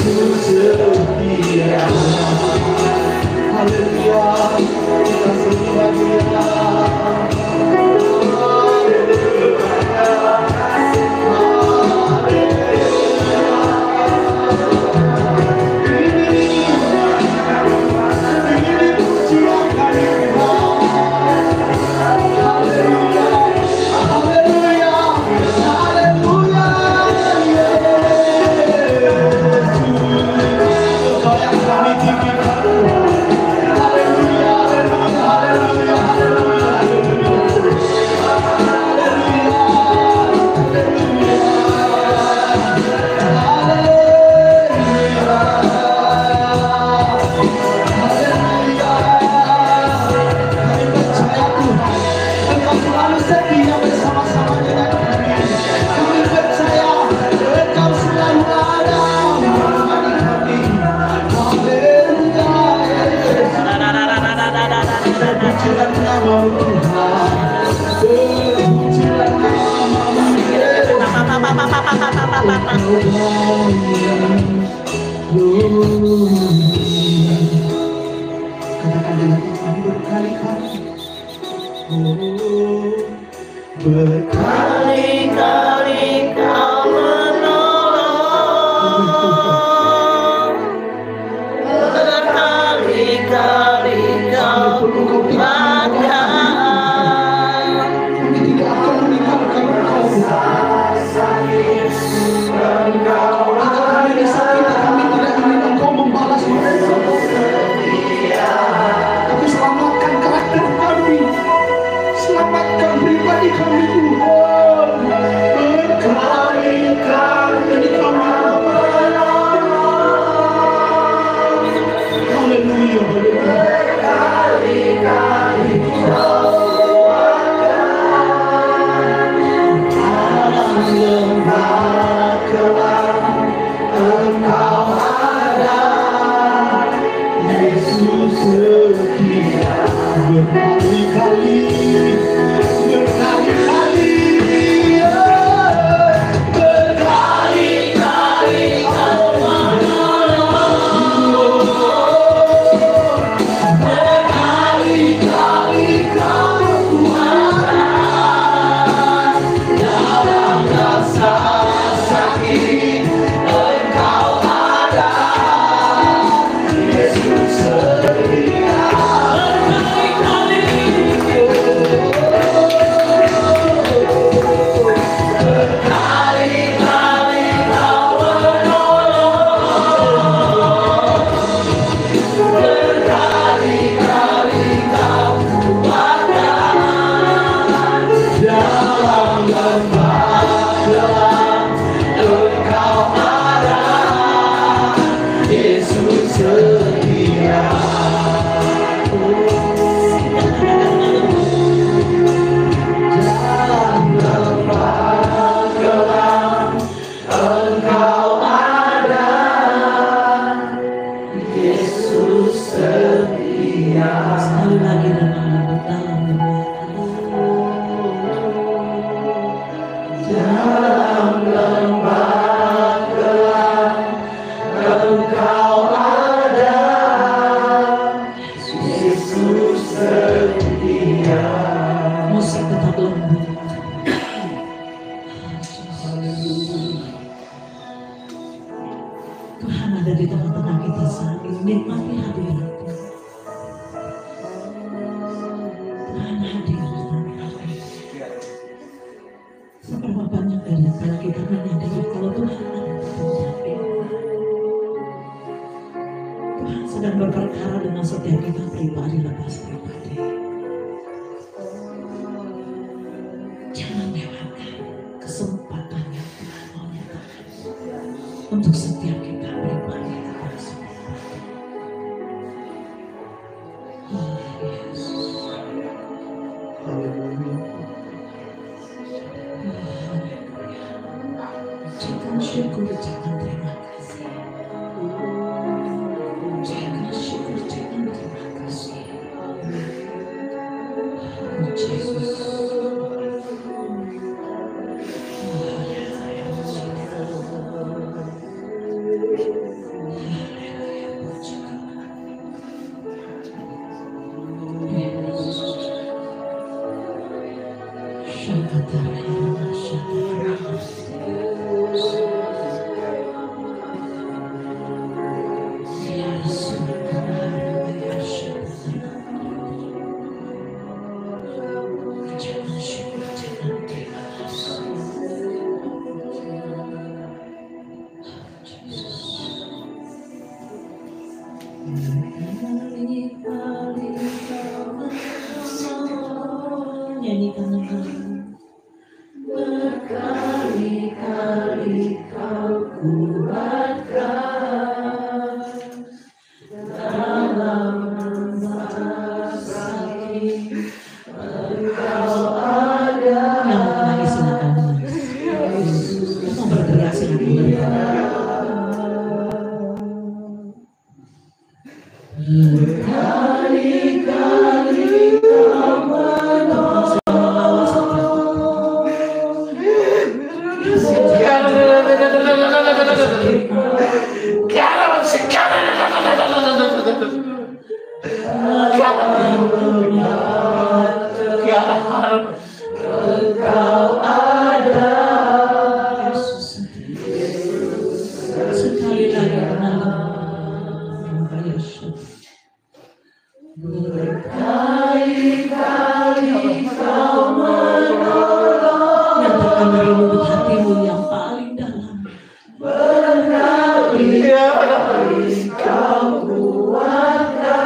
Yesus setia. Haleluya, kita sembah Dia. Berkali-kali Kau menolong, berkali-kali Kau kuatkan. Kami tidak akan meninggalkan Engkau. Jika kami disakiti, kami tidak ingin Engkau membalas mereka. Tapi selamatkan karakter kami, selamatkan pribadi kami Tuhan. Berkali-kali kami haleluya, Berkali-kali Kau lembah kelam Engkau ada, Yesus setia. Berkali-kali berkali-kali Kau menolong, berkali-kali Kau kuatkan. Dalam rasa sakit Engkau ada, Yesus setia. Berkali-kali Kau menolong, berkali-kali Kau kuatkan. Dalam lembah gelap Engkau ada, Yesus setia. Dalam lembah gelap Engkau ada, Yesus setia. Sekali lagi dalam lembah gelap Engkau ada, Yesus setia. Musik tetap lembut. Tuhan ada di tengah-tengah kita saat ini. Nikmati hadirat. Tuhan hadir di tengah kita. Seberapa banyak dari antara kita menyadari kalau Tuhan ada di tengah kita. Tuhan sedang berperkara dengan setiap kita pribadi lepas pribadi. Jangan lewatkan kesempatan yang Tuhan mau nyatakan untuk setiap kita pribadi lepas pribadi. Oh Yesus. Jangan syukur, jangan terima kasih. Jangan syukur, jangan terima kasih. Oh Yesus. Oh ya, Nyanyikan dengan berkali-kali kau kuatkan dalam masa sakit, Engkau ada. Yang mau menangis silakan menangis. Mau berteriak silakan berteriak. Berkali-kali kau menolong. Engkau ada. Sekali lagi berkali-kali kau menolong. Nyatakan dari lubuk hatimu yang paling dalam. Berkali-kali kau kuatkan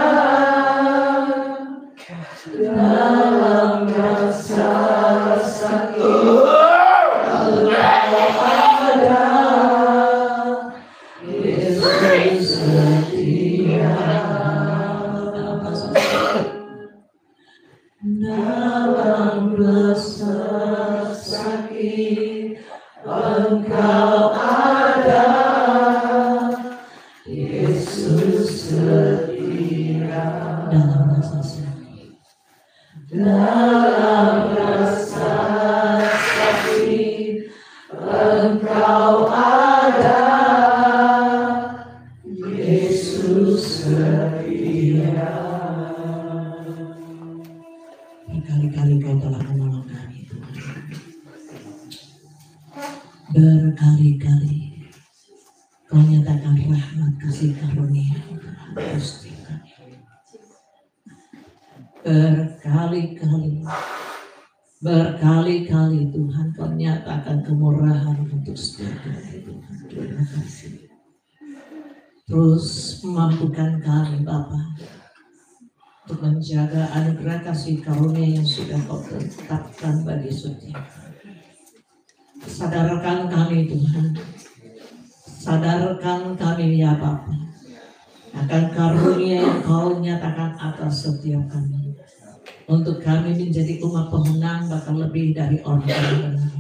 dalam rasa sakit. Engkau ada, Yesus setia. Dalam rasa sakit, Engkau ada, Yesus setia. Dalam rasa sakit, dalam rasa sakit, Engkau ada, Yesus setia. Berkali-kali Kau telah menolong kami, Tuhan. Berkali-kali Kau nyatakan rahmat kasih karunia Gusti kami. Berkali-kali Tuhan Kau nyatakan kemurahan untuk setiap kami, Tuhan. Terima kasih. Terus mampukan kami Bapa untuk menjaga anugerah kasih karunia yang sudah Kau tetapkan bagi setiap kami. Sadarkan kami Tuhan, sadarkan kami ya Bapa akan karunia yang Kau nyatakan atas setiap kami, untuk kami menjadi umat pemenang bahkan lebih dari orang-orang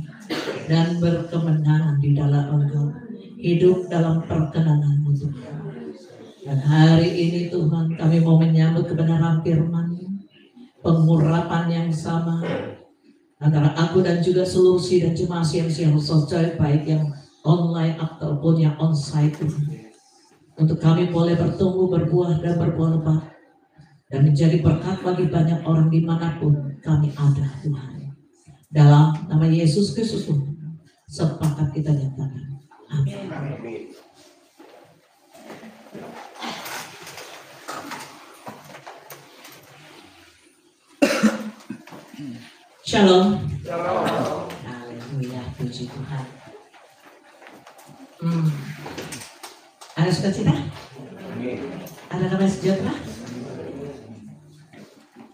dan berkemenangan di dalam Engkau, hidup dalam perkenanan-Mu Tuhan. Dan hari ini Tuhan kami mau menyambut kebenaran firman, pengurapan yang sama antara aku dan juga seluruh sidang jemaat yang selesai, baik yang online ataupun yang onsite Tuhan. Untuk kami boleh bertumbuh, berbuah dan berbuah lebat dan menjadi berkat bagi banyak orang dimanapun kami ada Tuhan. Dalam nama Yesus Kristus Tuhan, sepakat kita nyatakan. Amin. Shalom. Haleluya, puji Tuhan. Ada sukacita? Ada damai sejahtera?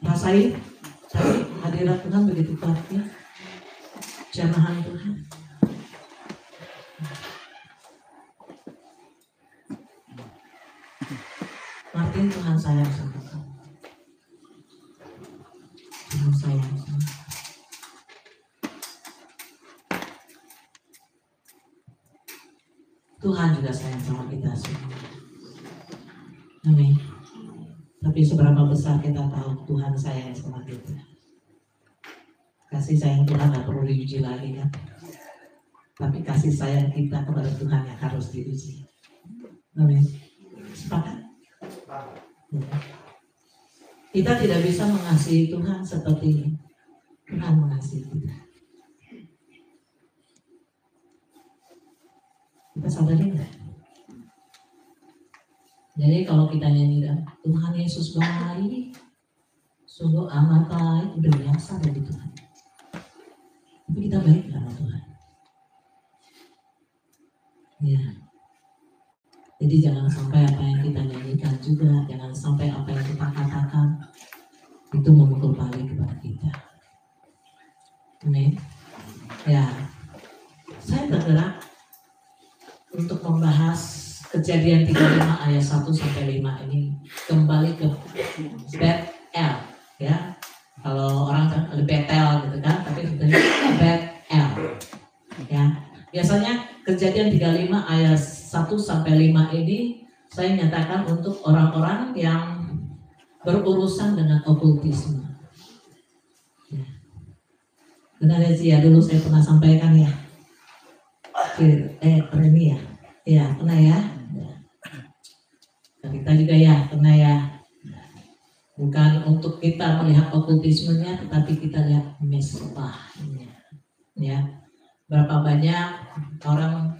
Rasain tadi hadirat Tuhan begitu kuatnya, jamahan Tuhan. Martin, Tuhan sayang sama kamu. Tuhan sayang sama kamu. Tuhan juga sayang sama kita semua. Amin. Tapi seberapa besar kita tahu Tuhan sayang sama kita. Kasih sayang Tuhan gak perlu diuji lagi kan. Tapi kasih sayang kita kepada Tuhan yang harus diuji. Amin. Sepakat? Kita tidak bisa mengasihi Tuhan seperti Tuhan mengasihi kita. Kita sadari enggak? Jadi kalau kita nyanyi Tuhan Yesus baik, sungguh amat baik, udah biasa dari Tuhan. Tapi kita baik sama Tuhan. Ya. Jadi jangan sampai apa yang kita nyanyikan juga, jangan sampai apa yang kita katakan itu memukul balik kepada kita. Amin. Ya, saya tergerak untuk membahas Kejadian 35 ayat 1 sampai 5 ini kembali ke Betel, ya. Kalau orang kan ada Betel gitu kan, tapi sebetulnya Betel. Ya. Biasanya Kejadian 35 ayat 1 sampai 5 ini saya nyatakan untuk orang-orang yang berurusan dengan okultisme. Ya. Benar ya, dulu saya pernah sampaikan ya. Ini ya. Ya, pernah ya. Kita juga ya, pernah ya. Bukan untuk kita melihat okultismenya, tetapi kita lihat mesbahnya. Ya, berapa banyak orang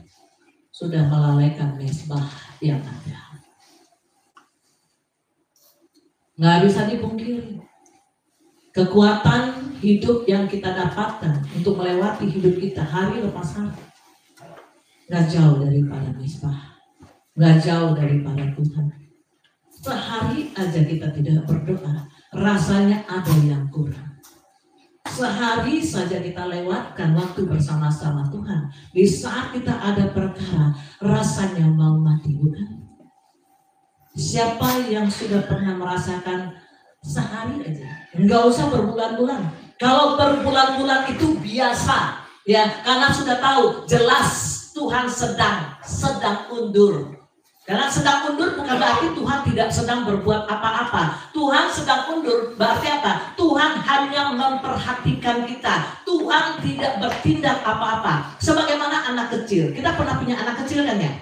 sudah melalaikan mesbah yang ada. Nggak bisa dipungkiri. Kekuatan hidup yang kita dapatkan untuk melewati hidup kita hari lepas hari, nggak jauh daripada mesbah. Gak jauh daripada Tuhan. Sehari aja kita tidak berdoa, rasanya ada yang kurang. Sehari saja kita lewatkan waktu bersama-sama Tuhan, di saat kita ada perkara, rasanya mau mati, bukan? Siapa yang sudah pernah merasakan sehari aja? Enggak usah berbulan-bulan. Kalau berbulan-bulan itu biasa, ya, karena sudah tahu jelas Tuhan sedang undur. Karena sedang undur bukan berarti Tuhan tidak sedang berbuat apa-apa. Tuhan sedang undur berarti apa? Tuhan hanya memperhatikan kita. Tuhan tidak bertindak apa-apa. Sebagaimana anak kecil. Kita pernah punya anak kecil kan ya?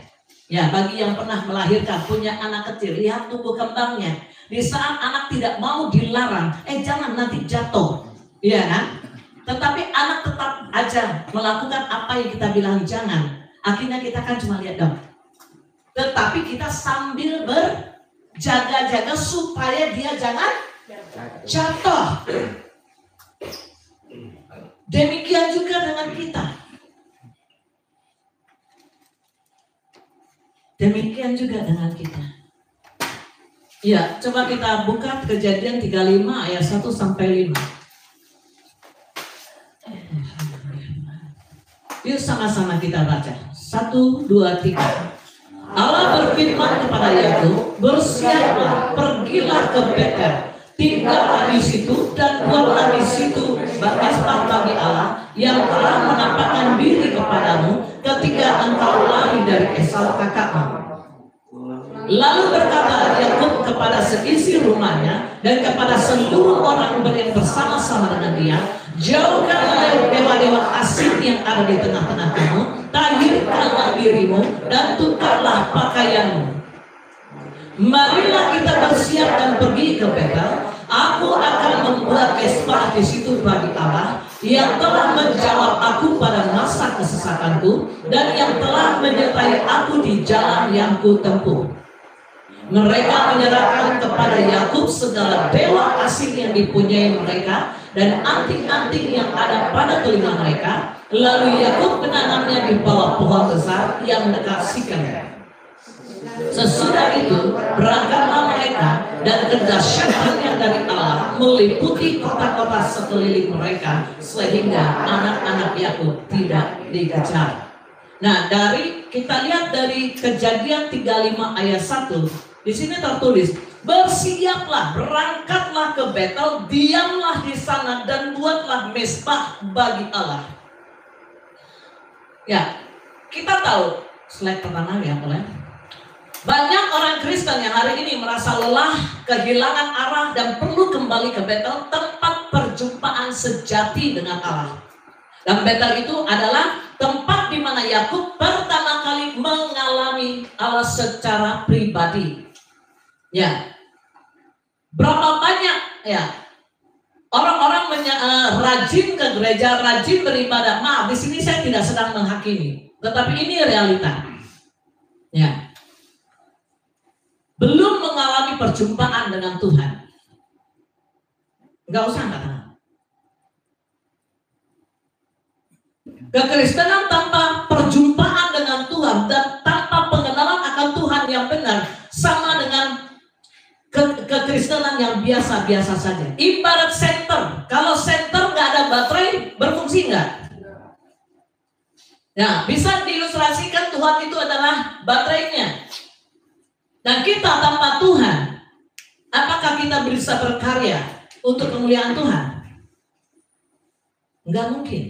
Ya, bagi yang pernah melahirkan, punya anak kecil, lihat tumbuh kembangnya. Di saat anak tidak mau dilarang, jangan nanti jatuh. Iya kan? Tetapi anak tetap aja melakukan apa yang kita bilang jangan. Akhirnya kita kan cuma lihat dong. Tetapi kita sambil berjaga-jaga supaya dia jangan jatuh. Demikian juga dengan kita. Demikian juga dengan kita. Ya, coba kita buka Kejadian 35 ayat 1 sampai 5. Yuk sama-sama kita baca. 1, 2, 3. Allah berfirman kepada Yakub, bersiaplah, pergilah ke Betel, tinggallah di situ dan buatlah di situ mesbah bagi Allah yang telah menampakkan diri kepadamu ketika engkau lari dari Esau kakakmu. Lalu berkata Yakub kepada seisi rumahnya dan kepada seluruh orang yang bersama-sama dengan dia, jauhkanlah dewa-dewa asing yang ada di tengah-tengah kamu, tahirkanlah dirimu dan tukarlah pakaianmu. Marilah kita bersiap dan pergi ke Betel. Aku akan membuat mesbah di situ bagi Allah yang telah menjawab aku pada masa kesesakanku dan yang telah menyertai aku di jalan yang kutempuh. Mereka menyerahkan kepada Yakub segala dewa asing yang dipunyai mereka dan anting-anting yang ada pada telinga mereka. Lalu Yakub menanamnya di bawah pohon besar yang dekat Sikem. Sesudah itu berangkatlah mereka dan kedahsyatan yang dari Allah meliputi kota-kota sekeliling mereka sehingga anak-anak Yakub tidak dikejar. Nah, kita lihat dari Kejadian 35 ayat 1. Di sini tertulis, bersiaplah, berangkatlah ke Betel, diamlah di sana dan buatlah mesbah bagi Allah. Ya, kita tahu slide pertama ya, boleh. Banyak orang Kristen yang hari ini merasa lelah, kehilangan arah dan perlu kembali ke Betel, tempat perjumpaan sejati dengan Allah. Dan Betel itu adalah tempat di mana Yakub pertama kali mengalami Allah secara pribadi. Ya, berapa banyak ya orang-orang rajin ke gereja, rajin beribadah. Maaf, di sini saya tidak sedang menghakimi, tetapi ini realita. Ya, belum mengalami perjumpaan dengan Tuhan. Enggak usah katakan. Kekristenan tanpa perjumpaan dengan Tuhan dan tanpa pengenalan akan Tuhan yang benar sama dengan kekristenan yang biasa-biasa saja. Ibarat senter. Kalau senter nggak ada baterai, berfungsi nggak? Nah, bisa diilustrasikan Tuhan itu adalah baterainya. Dan kita tanpa Tuhan, apakah kita bisa berkarya untuk kemuliaan Tuhan? Nggak mungkin.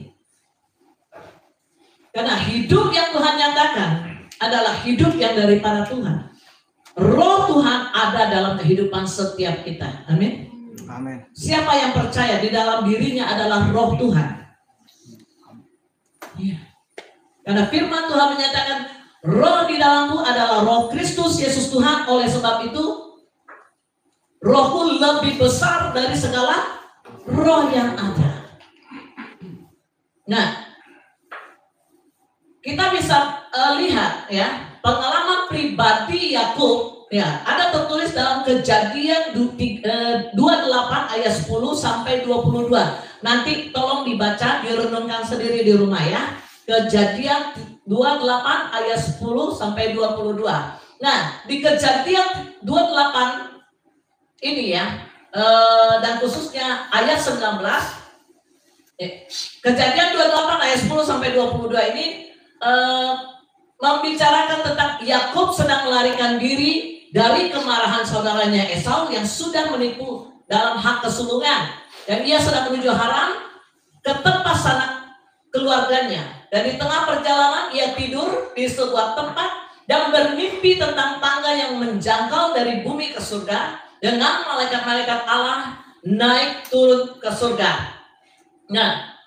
Karena hidup yang Tuhan nyatakan adalah hidup yang daripada Tuhan. Roh Tuhan ada dalam kehidupan setiap kita. Amin. Amin. Siapa yang percaya di dalam dirinya adalah roh Tuhan? Ya. Karena firman Tuhan menyatakan roh di dalammu adalah roh Kristus Yesus Tuhan. Oleh sebab itu rohku lebih besar dari segala roh yang ada. Nah, kita bisa lihat ya pengalaman pribadi Yakub ya, ada tertulis dalam Kejadian 28 ayat 10 sampai 22. Nanti tolong dibaca, direnungkan sendiri di rumah ya. Kejadian 28 ayat 10 sampai 22. Nah, di Kejadian 28 ini ya, dan khususnya ayat 19. Kejadian 28 ayat 10 sampai 22 ini membicarakan tentang Yakub sedang melarikan diri dari kemarahan saudaranya Esau yang sudah menipu dalam hak kesulungan, dan ia sedang menuju Haran ke tempat sanak keluarganya. Dan di tengah perjalanan ia tidur di sebuah tempat dan bermimpi tentang tangga yang menjangkau dari bumi ke surga dengan malaikat-malaikat Allah naik turun ke surga. Nah,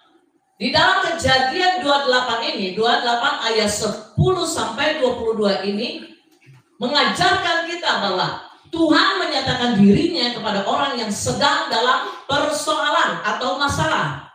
di dalam Kejadian 28 ini, 28 ayat 10 sampai 22 ini mengajarkan kita bahwa Tuhan menyatakan dirinya kepada orang yang sedang dalam persoalan atau masalah.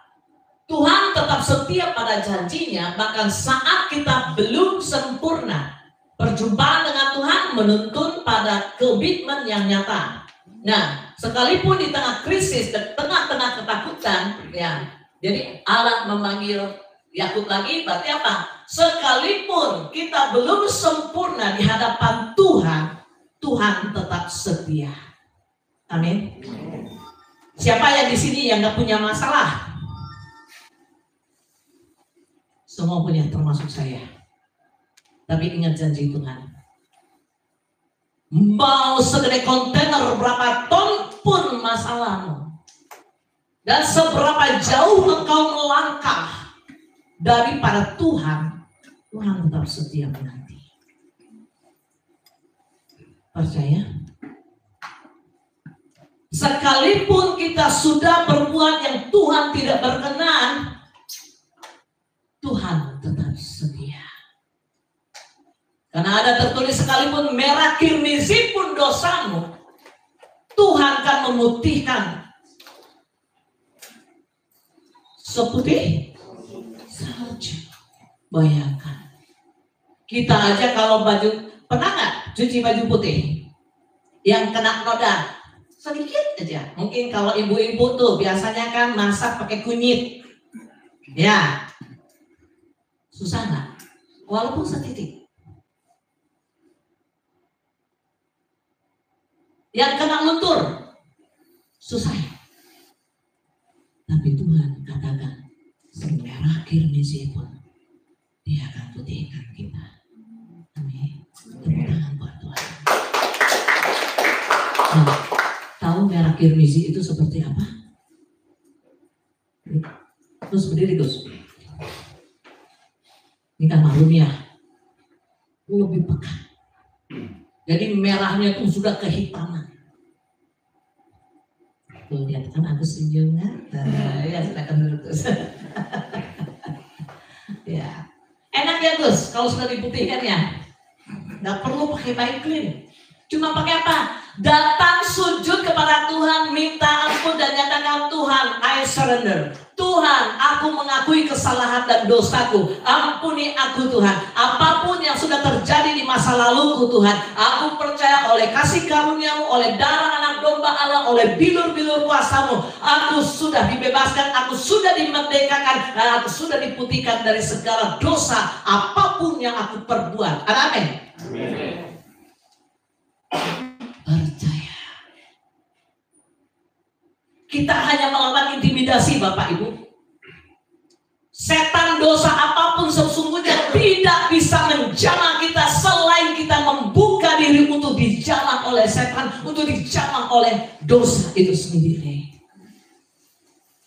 Tuhan tetap setia pada janjinya, bahkan saat kita belum sempurna. Perjumpaan dengan Tuhan menuntun pada komitmen yang nyata. Nah, sekalipun di tengah krisis, di tengah-tengah ketakutan, ya, jadi Allah memanggil Yakub lagi, berarti apa? Sekalipun kita belum sempurna di hadapan Tuhan, Tuhan tetap setia. Amin. Siapa yang di sini yang nggak punya masalah? Semua punya, termasuk saya. Tapi ingat janji Tuhan. Mau segede kontainer berapa ton pun masalahmu, dan seberapa jauh engkau melangkah daripada Tuhan, Tuhan tetap setia menanti. Percaya? Sekalipun kita sudah berbuat yang Tuhan tidak berkenan, Tuhan tetap setia. Karena ada tertulis, sekalipun merah kirmizi pun dosamu, Tuhan akan memutihkan seputih salju. Bayangkan, kita aja kalau baju, pernah nggak cuci baju putih yang kena noda sedikit aja? Mungkin kalau ibu-ibu tuh biasanya kan masak pakai kunyit, ya susah nggak? Walaupun setitik. Yang kena luntur susah ya? Tapi Tuhan katakan, semerah kirmizi pun Dia akan putihkan kita. Amin. Tepuk tangan buat Tuhan. Nah, tahu merah kirmizi itu seperti apa? Terus berdiri Gus. Ini kan maklum ya, lebih pekat. Jadi merahnya itu sudah kehitaman. Tuh lihat kan aku senyum kan? Ya silakan duduk Gus. Ya, enak ya Gus kalau sudah diputihkan ya. Nggak perlu pakai bike clean. Cuma pakai apa? Datang sujud kepada Tuhan, minta ampun dan nyatakan, Tuhan, I surrender. Tuhan, aku mengakui kesalahan dan dosaku. Ampuni aku Tuhan. Apapun yang sudah terjadi di masa laluku Tuhan, aku percaya oleh kasih karunia-Mu, oleh darah anak domba Allah, oleh bilur-bilur kuasa-Mu, aku sudah dibebaskan, aku sudah dimerdekakan, dan aku sudah diputihkan dari segala dosa apapun yang aku perbuat. Amin. Percaya. kita hanya melakukan intimidasi, Bapak Ibu. Setan dosa apapun sesungguhnya tidak bisa menjamah kita selain kita membuka diri untuk dijamah oleh setan, untuk dijamah oleh dosa itu sendiri.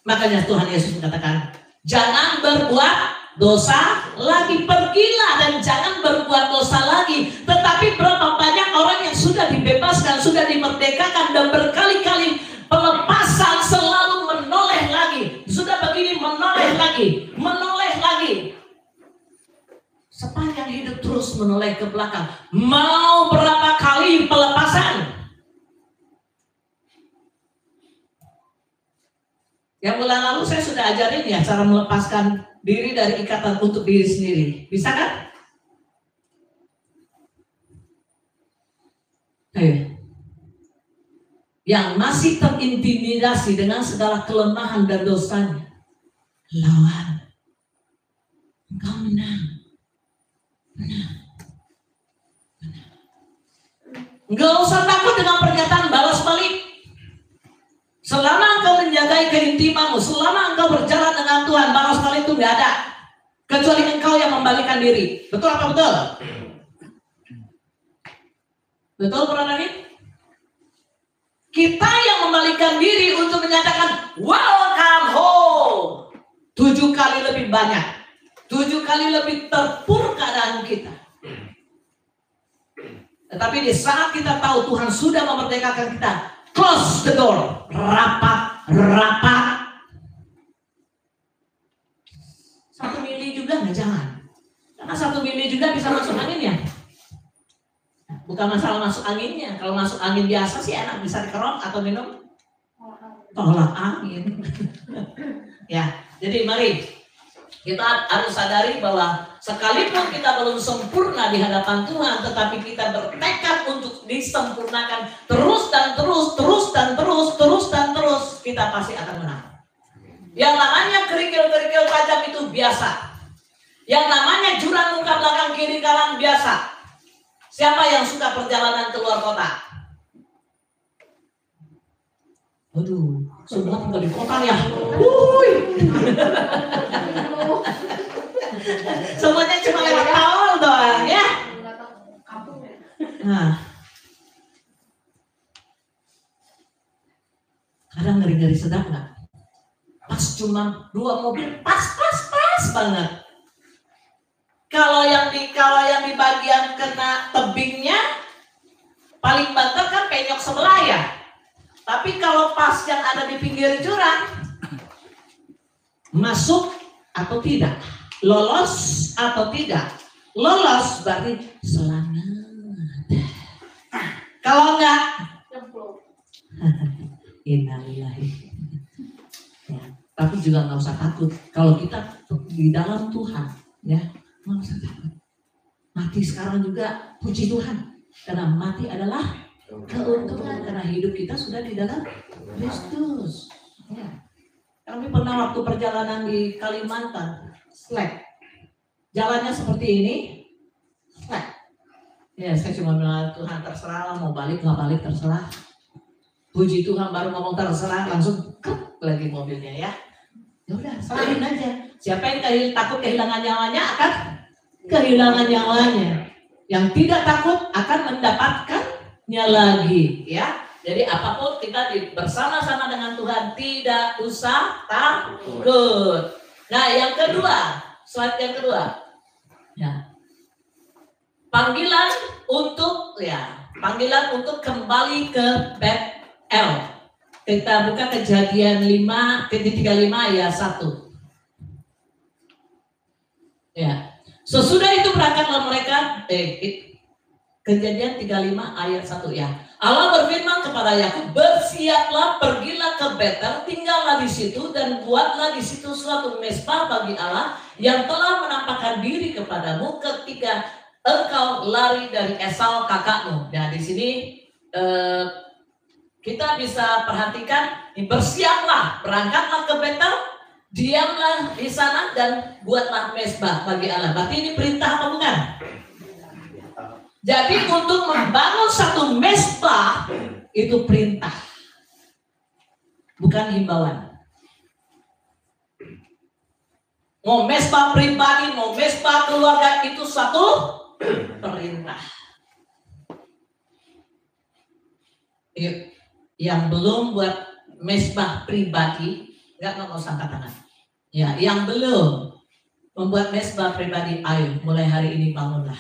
Makanya Tuhan Yesus mengatakan, jangan berbuat dosa lagi, pergilah dan jangan berbuat dosa lagi. Tetapi berapa banyak orang yang sudah dibebaskan, sudah dimerdekakan, dan berkali-kali pelepasan selalu menoleh lagi. Sudah begini menoleh lagi, menoleh lagi. Sepanjang hidup terus menoleh ke belakang. Mau berapa kali pelepasan? Yang bulan lalu saya sudah ajarin ya cara melepaskan diri dari ikatan untuk diri sendiri. Bisa kan? Yang masih terintimidasi dengan segala kelemahan dan dosanya, lawan. Engkau menang. Enggak usah takut dengan pernyataan balas balik. Selama engkau menjaga keintimanmu, selama engkau berjalan dengan Tuhan, balas balik itu enggak ada. Kecuali engkau yang membalikan diri. Betul apa betul? Betul, Bro. Kita yang membalikan diri untuk menyatakan welcome home. 7 kali lebih banyak, 7 kali lebih terpuruk keadaan kita. Tetapi di saat kita tahu Tuhan sudah memerdekakan kita, close the door, rapat. 1 mili juga nggak, jangan. Karena 1 mili juga bisa masuk angin ya. Bukan masalah masuk anginnya. Kalau masuk angin biasa sih enak, bisa dikerok atau minum tolak angin. Ya, jadi mari kita harus sadari bahwa sekalipun kita belum sempurna di hadapan Tuhan, tetapi kita bertekad untuk disempurnakan terus dan terus, kita pasti akan menang. Yang namanya kerikil-kerikil tajam itu biasa. Yang namanya jurang muka belakang kiri kanan biasa. Siapa yang suka perjalanan keluar kota? Aduh, semua tinggal di kota ya. Semuanya cuma lewat tol doang ya. Nah, kadang ngeri-ngeri sedap nggak? Pas cuma 2 mobil, pas banget. Kalau yang di bagian kena tebingnya paling banter kan penyok sebelah ya. Tapi kalau pas yang ada di pinggir jurang, masuk atau tidak, lolos atau tidak. Lolos berarti selamat. Kalau enggak, innalillahi. Ya, tapi juga nggak usah takut. Kalau kita di dalam Tuhan, ya. Nggak usah takut. Mati sekarang juga puji Tuhan. Karena mati adalah keuntungan. Karena hidup kita sudah di dalam Kristus. Ya. Kami pernah waktu perjalanan di Kalimantan, slack. Jalannya seperti ini, slack. Ya, saya cuma bilang Tuhan terserah lah, mau balik nggak balik terserah. Puji Tuhan, baru ngomong terserah langsung lagi mobilnya ya. Ya udah, serahin aja. Siapa yang takut kehilangan nyawanya akan kehilangan nyawanya. Yang tidak takut akan mendapatkannya lagi, ya. Jadi apapun kita bersama-sama dengan Tuhan, tidak usah takut. Nah, yang kedua, slide yang kedua. Ya. Panggilan untuk kembali ke Betel. Kita buka Kejadian 5:35 ayat 1. Ya. Sesudah itu berangkatlah mereka, Kejadian 35 ayat 1 ya. Allah berfirman kepada Yakub, bersiaplah, pergilah ke Betel, tinggallah di situ dan buatlah di situ suatu mezbah bagi Allah yang telah menampakkan diri kepadamu ketika engkau lari dari Esau kakakmu. Nah di sini kita bisa perhatikan, bersiaplah, berangkatlah ke Betel, diamlah di sana dan buatlah mezbah bagi Allah. Berarti ini perintah apa bukan? Jadi untuk membangun satu mezbah itu perintah. bukan himbauan. Mau mesbah pribadi, mau mesbah keluarga, itu satu perintah. Yang belum buat mesbah pribadi, nggak usah angkat tangan. Ya, yang belum membuat mesbah pribadi, ayo mulai hari ini bangunlah.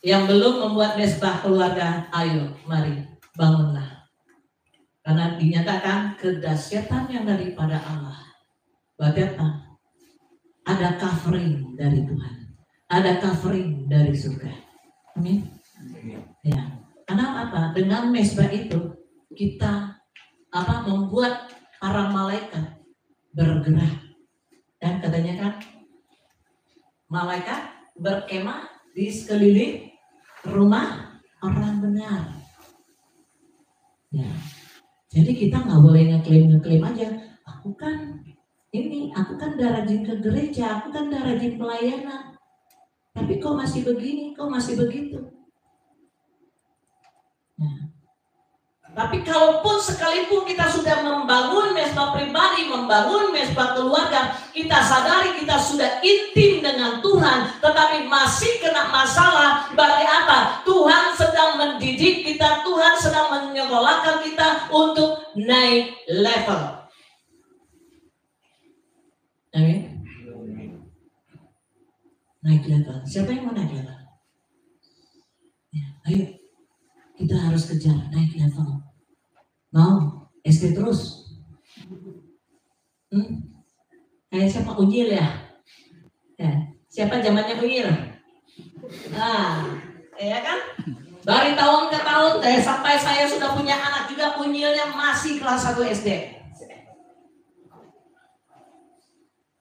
Yang belum membuat mesbah keluarga, ayo mari bangunlah. Karena dinyatakan kedahsyatan yang daripada Allah. Berarti apa? Ada covering dari Tuhan, ada covering dari surga. Amin. Ya, karena apa? Dengan mesbah itu kita membuat para malaikat bergerak, dan katanya kan malaikat berkemah di sekeliling rumah orang benar. Ya, jadi kita nggak boleh ngeklaim aja. Aku kan udah rajin ke gereja, aku kan udah rajin pelayanan. Tapi kok masih begini, kok masih begitu? Nah, tapi kalaupun sekalipun kita sudah membangun mesbah pribadi, membangun mesbah keluarga, kita sadari kita sudah intim dengan Tuhan, tetapi masih kena masalah. Berarti apa? Tuhan sedang mendidik kita, Tuhan sedang menyekolahkan kita untuk naik level. Amin. Naik level. Siapa yang mau naik level? Ya, ayo. Kita harus kejar naik level. Mau SD terus? Kayak siapa Unyil ya? Siapa zamannya Unyil? Nah, ya kan? Dari tahun ke tahun, sampai saya sudah punya anak juga, Unyilnya masih kelas 1 SD.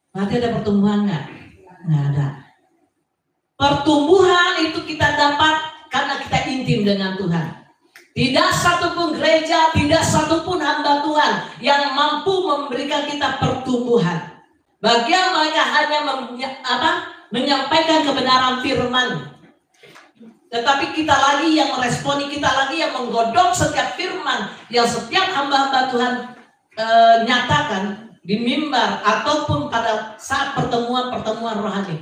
Berarti ada pertumbuhan nggak? Nggak ada. Pertumbuhan itu kita dapat karena kita intim dengan Tuhan. Tidak satupun gereja, tidak satupun hamba Tuhan yang mampu memberikan kita pertumbuhan. Bagian mereka hanya menyampaikan kebenaran firman. Tetapi kita lagi yang meresponi, kita lagi yang menggodok setiap firman yang setiap hamba-hamba Tuhan nyatakan di mimbar ataupun pada saat pertemuan rohani.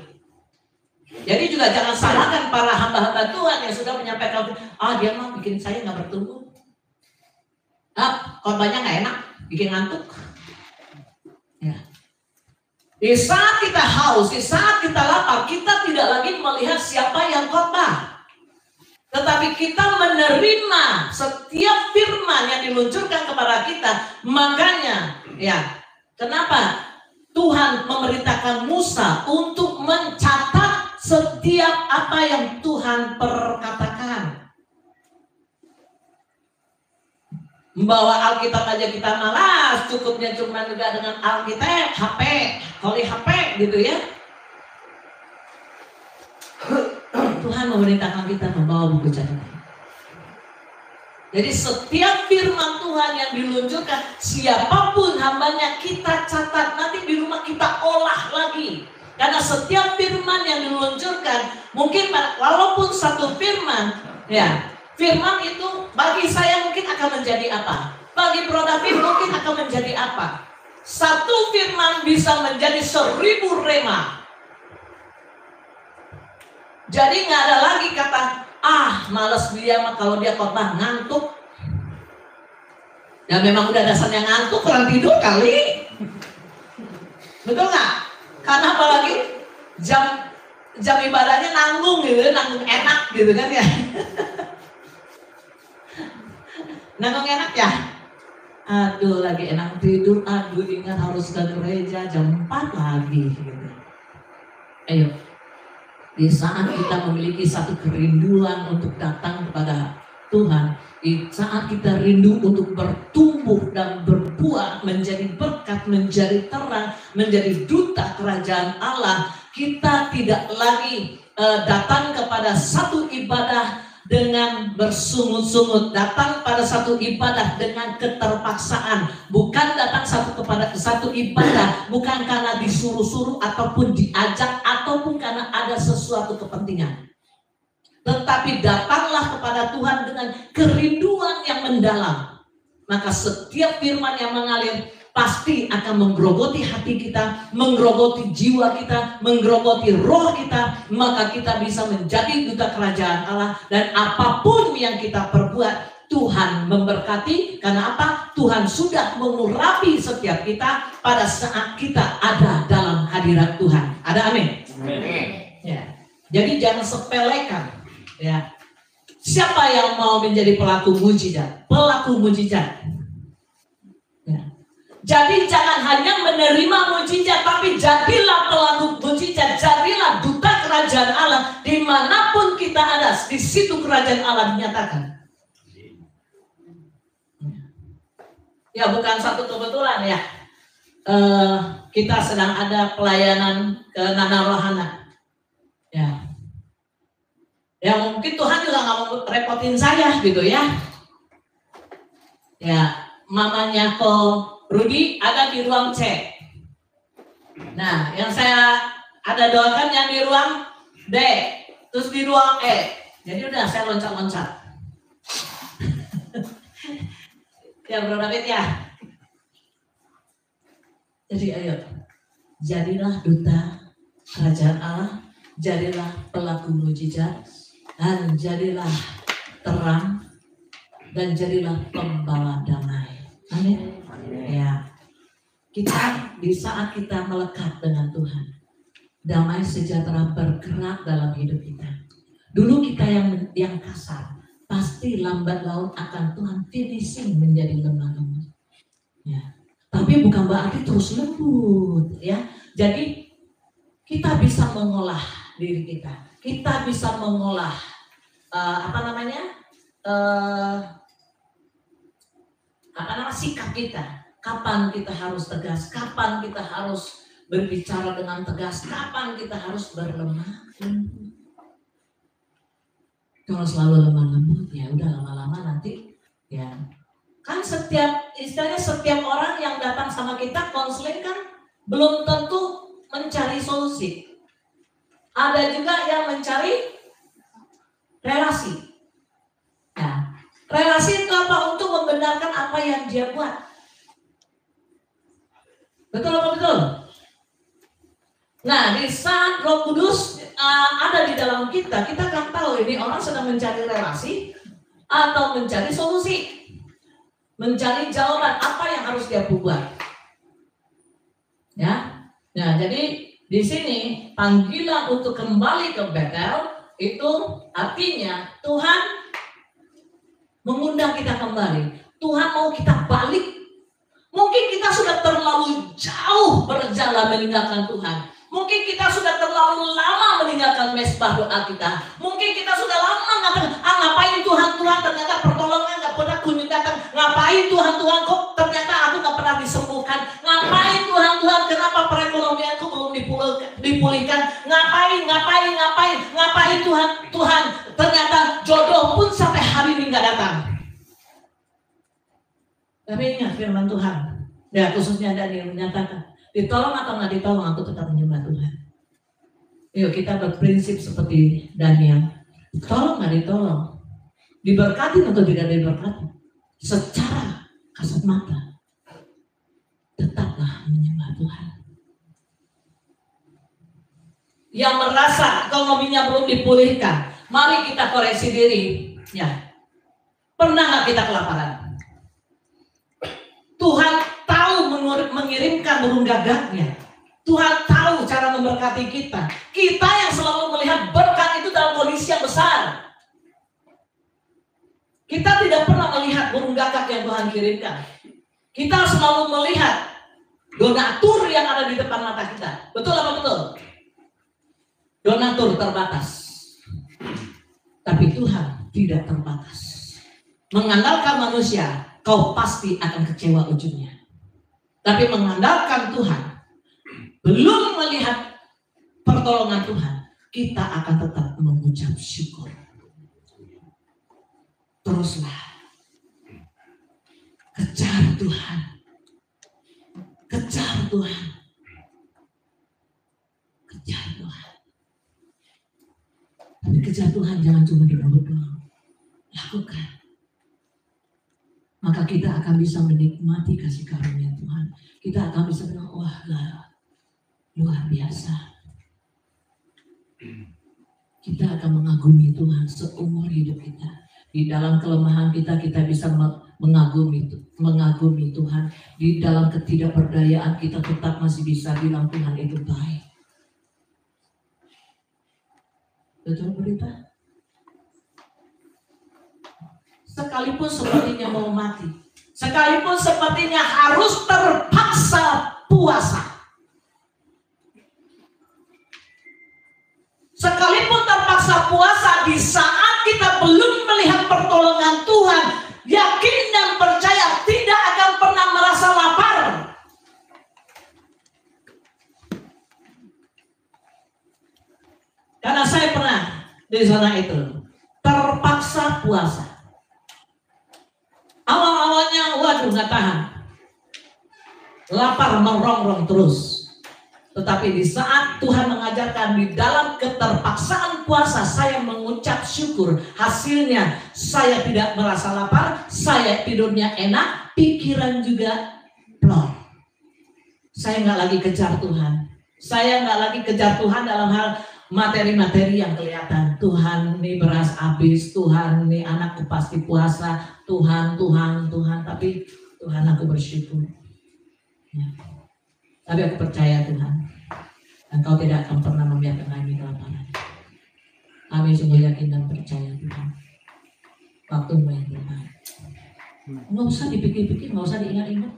Jadi juga jangan salahkan para hamba-hamba Tuhan yang sudah menyampaikan, dia mah bikin saya nggak bertumbuh. Khotbahnya nggak enak, bikin ngantuk. Ya. Di saat kita haus, di saat kita lapar, kita tidak lagi melihat siapa yang khotbah, tetapi kita menerima setiap firman yang diluncurkan kepada kita. Makanya, kenapa Tuhan memerintahkan Musa untuk mencatat setiap apa yang Tuhan perkatakan. Membawa Alkitab aja kita malas, cukupnya cuma juga dengan Alkitab, HP, holy HP gitu ya. Tuhan memerintahkan kita membawa buku catatan. Jadi setiap firman Tuhan yang diluncurkan, siapapun hambanya kita catat, nanti di rumah kita olah lagi. Karena setiap firman yang diluncurkan, mungkin walaupun satu firman, firman itu bagi saya mungkin akan menjadi apa? Bagi Bro David mungkin akan menjadi apa? Satu firman bisa menjadi 1000 rema. Jadi nggak ada lagi kata, malas dia mah kalau dia khotbah ngantuk. Ya memang udah dasarnya ngantuk, kurang tidur kali. Betul nggak? Karena apalagi jam ibadahnya nanggung gitu, nanggung enak gitu kan ya. Nanggung enak ya. Aduh lagi enak tidur, ingat harus ke gereja jam 4 lagi gitu. Ayo. Di saat kita memiliki satu kerinduan untuk datang kepada Tuhan, di saat kita rindu untuk bertumbuh dan berbuah, menjadi berkat, menjadi terang, menjadi duta kerajaan Allah, kita tidak lagi datang kepada satu ibadah dengan bersungut-sungut, datang pada satu ibadah dengan keterpaksaan, bukan datang kepada satu ibadah bukan karena disuruh-suruh ataupun diajak ataupun karena ada sesuatu kepentingan, tetapi datanglah kepada Tuhan dengan kerinduan yang mendalam. maka setiap firman yang mengalir pasti akan menggerogoti hati kita, menggerogoti jiwa kita, menggerogoti roh kita, maka kita bisa menjadi duta kerajaan Allah. Dan apapun yang kita perbuat, Tuhan memberkati. Karena apa? Tuhan sudah mengurapi setiap kita pada saat kita ada dalam hadirat Tuhan. Ada amin? Ya. Jadi jangan sepelekan. Ya. Siapa yang mau menjadi pelaku mujizat? Pelaku mujizat. Ya. Jadi jangan hanya menerima mujizat, tapi jadilah pelaku mujizat. Jadilah duta kerajaan Allah. Dimanapun kita ada, di situ kerajaan Allah dinyatakan. Ya, bukan satu kebetulan ya. Kita sedang ada pelayanan ke Nana Rohana. Ya. Ya mungkin Tuhan juga nggak mau repotin saya gitu ya. Ya, mamanya Ko Rudi ada di ruang C. Nah, yang saya ada doakan yang di ruang D, terus di ruang E. Jadi udah saya loncat-loncat. Ya Bro David ya. Jadi ayo, jadilah duta kerajaan Allah, jadilah pelaku mujizat, dan jadilah terang, dan jadilah pembawa damai. Amin. Ya, kita di saat kita melekat dengan Tuhan, damai sejahtera bergerak dalam hidup kita. Dulu kita yang kasar. Pasti lambat laun akan Tuhan finishing menjadi lemah lembut. Ya. Tapi bukan berarti terus lembut, ya. Jadi kita bisa mengolah diri kita. Kita bisa mengolah sikap kita. Kapan kita harus tegas? Kapan kita harus berbicara dengan tegas? Kapan kita harus berlemah lembut? Kalau selalu lemah lembut, ya udah lama-lama nanti ya kan setiap orang yang datang sama kita konseling kan belum tentu mencari solusi. Ada juga yang mencari relasi. Nah, relasi itu apa? Untuk membenarkan apa yang dia buat. Betul apa betul? Nah, di saat Roh Kudus ada di dalam kita akan tahu ini orang sedang mencari relasi atau mencari solusi, mencari jawaban apa yang harus dia buat. Ya, nah jadi di sini panggilan untuk kembali ke Betel itu artinya Tuhan mengundang kita kembali. Tuhan mau kita balik. Mungkin kita sudah terlalu jauh berjalan meninggalkan Tuhan. Mungkin kita sudah terlalu lama meninggalkan mesbah doa kita. Mungkin kita sudah lama mengatakan, ngapain Tuhan, ternyata pertolongan gak pernah kunjung datang. Ngapain Tuhan, kok ternyata aku gak pernah disembuhkan. Ngapain Tuhan, kenapa perekonomianku belum dipulihkan. Ngapain Tuhan, ternyata jodoh pun sampai hari ini gak datang. Tapi ingat firman Tuhan, ya khususnya Daniel menyatakan, ditolong atau nggak ditolong, aku tetap menyembah Tuhan. Yuk kita berprinsip seperti Daniel. Tolong nggak ditolong, diberkati atau tidak diberkati, secara kasat mata, tetaplah menyembah Tuhan. Yang merasa ekonominya belum dipulihkan, mari kita koreksi diri. Ya, pernah nggak kita kelaparan? Tuhan tahu mengirimkan burung gagaknya. Tuhan tahu cara memberkati kita. Kita yang selalu melihat berkat itu dalam kondisi yang besar. Kita tidak pernah melihat burung gagak yang Tuhan kirimkan. Kita selalu melihat donatur yang ada di depan mata kita. Betul apa betul? Donatur terbatas. Tapi Tuhan tidak terbatas. Mengandalkan manusia, kau pasti akan kecewa ujungnya. Tapi mengandalkan Tuhan, belum melihat pertolongan Tuhan, kita akan tetap mengucap syukur. Teruslah kejar Tuhan, kejar Tuhan, kejar Tuhan. Tapi kejar Tuhan jangan cuma di mulut doang, lakukan. maka kita akan bisa menikmati kasih karunia Tuhan. Kita akan bisa bilang, wah luar biasa. Kita akan mengagumi Tuhan seumur hidup kita. Di dalam kelemahan kita bisa mengagumi Tuhan. Di dalam ketidakberdayaan kita tetap masih bisa bilang Tuhan itu baik. Betul berita? Sekalipun sepertinya mau mati, sekalipun sepertinya harus terpaksa puasa, sekalipun terpaksa puasa di saat kita belum melihat pertolongan Tuhan, yakin dan percaya tidak akan pernah merasa lapar. Karena saya pernah di zona itu terpaksa puasa. Awal-awalnya waduh nggak tahan, lapar merongrong terus. Tetapi di saat Tuhan mengajarkan di dalam keterpaksaan puasa saya mengucap syukur, hasilnya saya tidak merasa lapar, saya tidurnya enak, pikiran juga plong. Saya nggak lagi kejar Tuhan, saya nggak lagi kejar Tuhan dalam hal materi-materi yang kelihatan. Tuhan nih beras habis, Tuhan nih anakku pasti puasa, Tuhan. Tapi Tuhan aku bersyukur. Ya. Tapi aku percaya Tuhan, Engkau tidak akan pernah membiarkan kami kelaparan. Kami sungguh yakin dan percaya Tuhan. Waktu-Mu yang terbaik. Nggak usah dipikir-pikir, nggak usah diingat-ingat.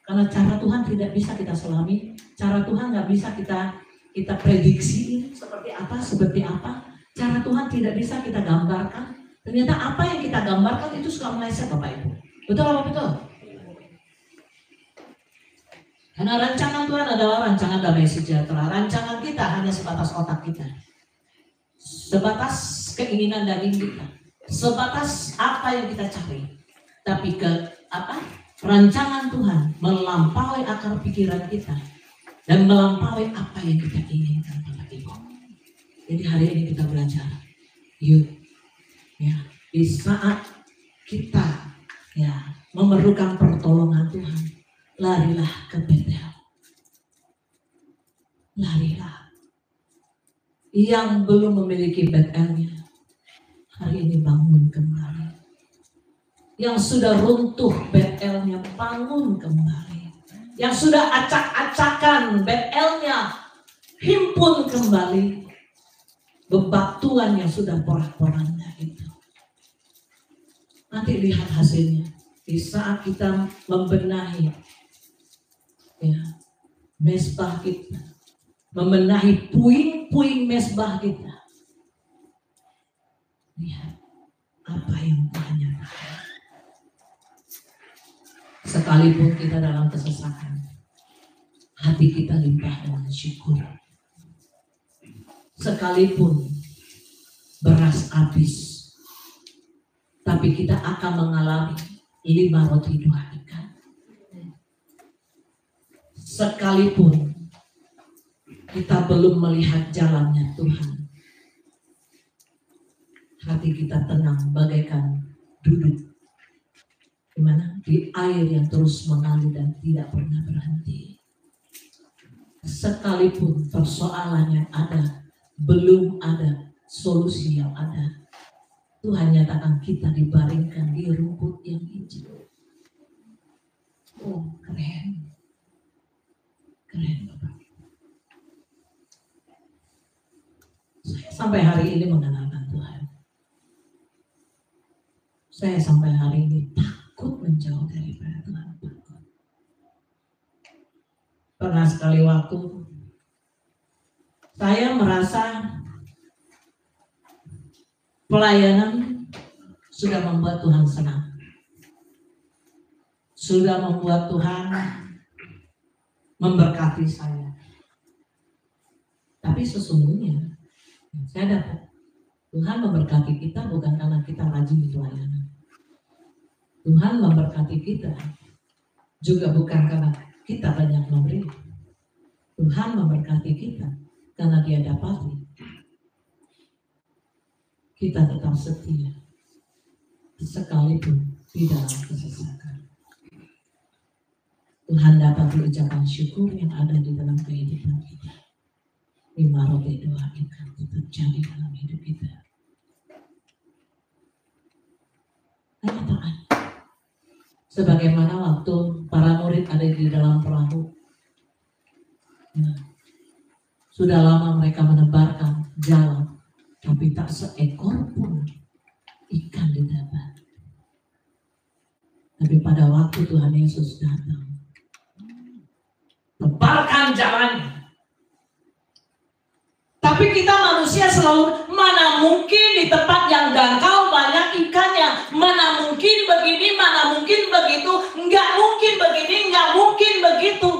Karena cara Tuhan tidak bisa kita selami, cara Tuhan nggak bisa kita prediksi seperti apa. Cara Tuhan tidak bisa kita gambarkan. Ternyata apa yang kita gambarkan itu suka meleset Bapak Ibu. Betul apa betul? Karena rancangan Tuhan adalah rancangan damai sejahtera. Rancangan kita hanya sebatas otak kita, sebatas keinginan daging kita, sebatas apa yang kita cari. Tapi rancangan Tuhan melampaui akar pikiran kita dan melampaui apa yang kita inginkan, Bapak Ibu. Jadi hari ini kita belajar, yuk, ya, di saat kita memerlukan pertolongan Tuhan, larilah ke Betel. Larilah. Yang belum memiliki Betelnya, hari ini bangun kembali. Yang sudah runtuh Betelnya, bangun kembali. Yang sudah acak-acakan Betelnya, himpun kembali. Bebatuan yang sudah porak-poranda itu. Nanti lihat hasilnya. Di saat kita membenahi mesbah kita, membenahi puing-puing mesbah kita, lihat apa yang Tuhan nyatakan. Sekalipun kita dalam kesesakan, hati kita limpah dengan syukur. Sekalipun beras habis, tapi kita akan mengalami 5 roti 2 ikan. Sekalipun kita belum melihat jalannya Tuhan, hati kita tenang bagaikan duduk di air yang terus mengalir dan tidak pernah berhenti. Sekalipun persoalan yang ada belum ada solusi yang ada, Tuhan nyatakan kita dibaringkan di rumput yang hijau. Oh, keren. Keren Bapak. Saya sampai hari ini mengenalkan Tuhan. Saya sampai hari ini takut menjauh daripada Tuhan. Takut. Pernah sekali waktu saya merasa pelayanan sudah membuat Tuhan senang. Sudah membuat Tuhan memberkati saya. Tapi sesungguhnya saya dapat Tuhan memberkati kita bukan karena kita rajin di pelayanan. Tuhan memberkati kita juga bukan karena kita banyak memberi. Tuhan memberkati kita karena Dia dapati kita tetap setia sekalipun di dalam kesesakan. Tuhan dapat diucapkan syukur yang ada di dalam kehidupan kita. 5 roti 2 ikan tetap jadi dalam hidup kita. Kenyataan. Sebagaimana waktu para murid ada di dalam perahu. Ya. Sudah lama mereka menebarkan jala, tapi tak seekor pun ikan didapat. Tapi pada waktu Tuhan Yesus datang, tebarkan jalannya. Tapi kita manusia selalu, mana mungkin di tempat yang dangkal banyak ikannya, mana mungkin begini, mana mungkin begitu, nggak mungkin begini, nggak mungkin begitu.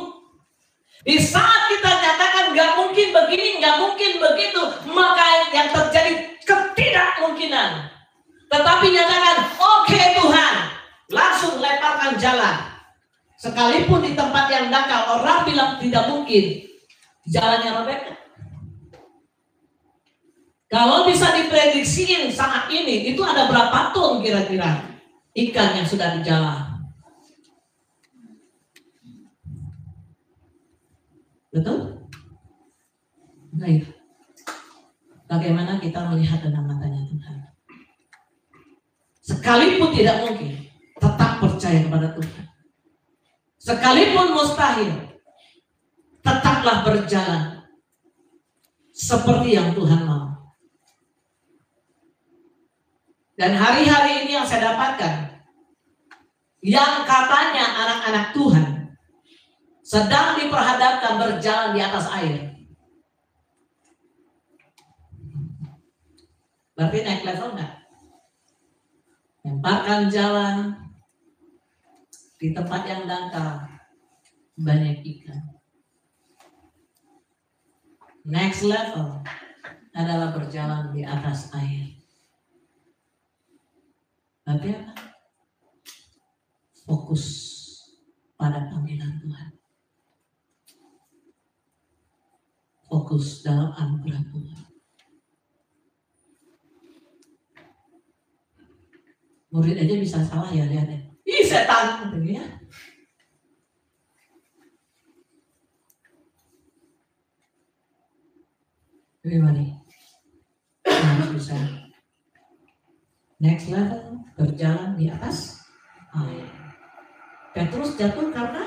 Di saat kita nyatakan nggak mungkin begini, nggak mungkin begitu, maka yang terjadi ketidakmungkinan. Tetapi nyatakan, oke Tuhan, langsung lemparkan jalan. Sekalipun di tempat yang dangkal orang bilang tidak mungkin, jalannya robek. Kalau bisa diprediksiin saat ini, itu ada berapa ton kira-kira ikan yang sudah di jalan? Betul? Baik. Bagaimana kita melihat dengan matanya Tuhan? Sekalipun tidak mungkin, tetap percaya kepada Tuhan. Sekalipun mustahil, tetaplah berjalan seperti yang Tuhan mau. Dan hari-hari ini yang saya dapatkan, yang katanya anak-anak Tuhan sedang diperhadapkan berjalan di atas air. Berarti naik level enggak? Lemparkan jalan di tempat yang dangkal, banyak ikan. Next level adalah berjalan di atas air. Berarti apa? Fokus pada panggilan Tuhan. Fokus dalam anugerah Tuhan. Murid aja bisa salah ya, lihat ya. Ih, setan gitu ya. Gimana? Harus bisa. Next level, berjalan di atas air. Petrus jatuh karena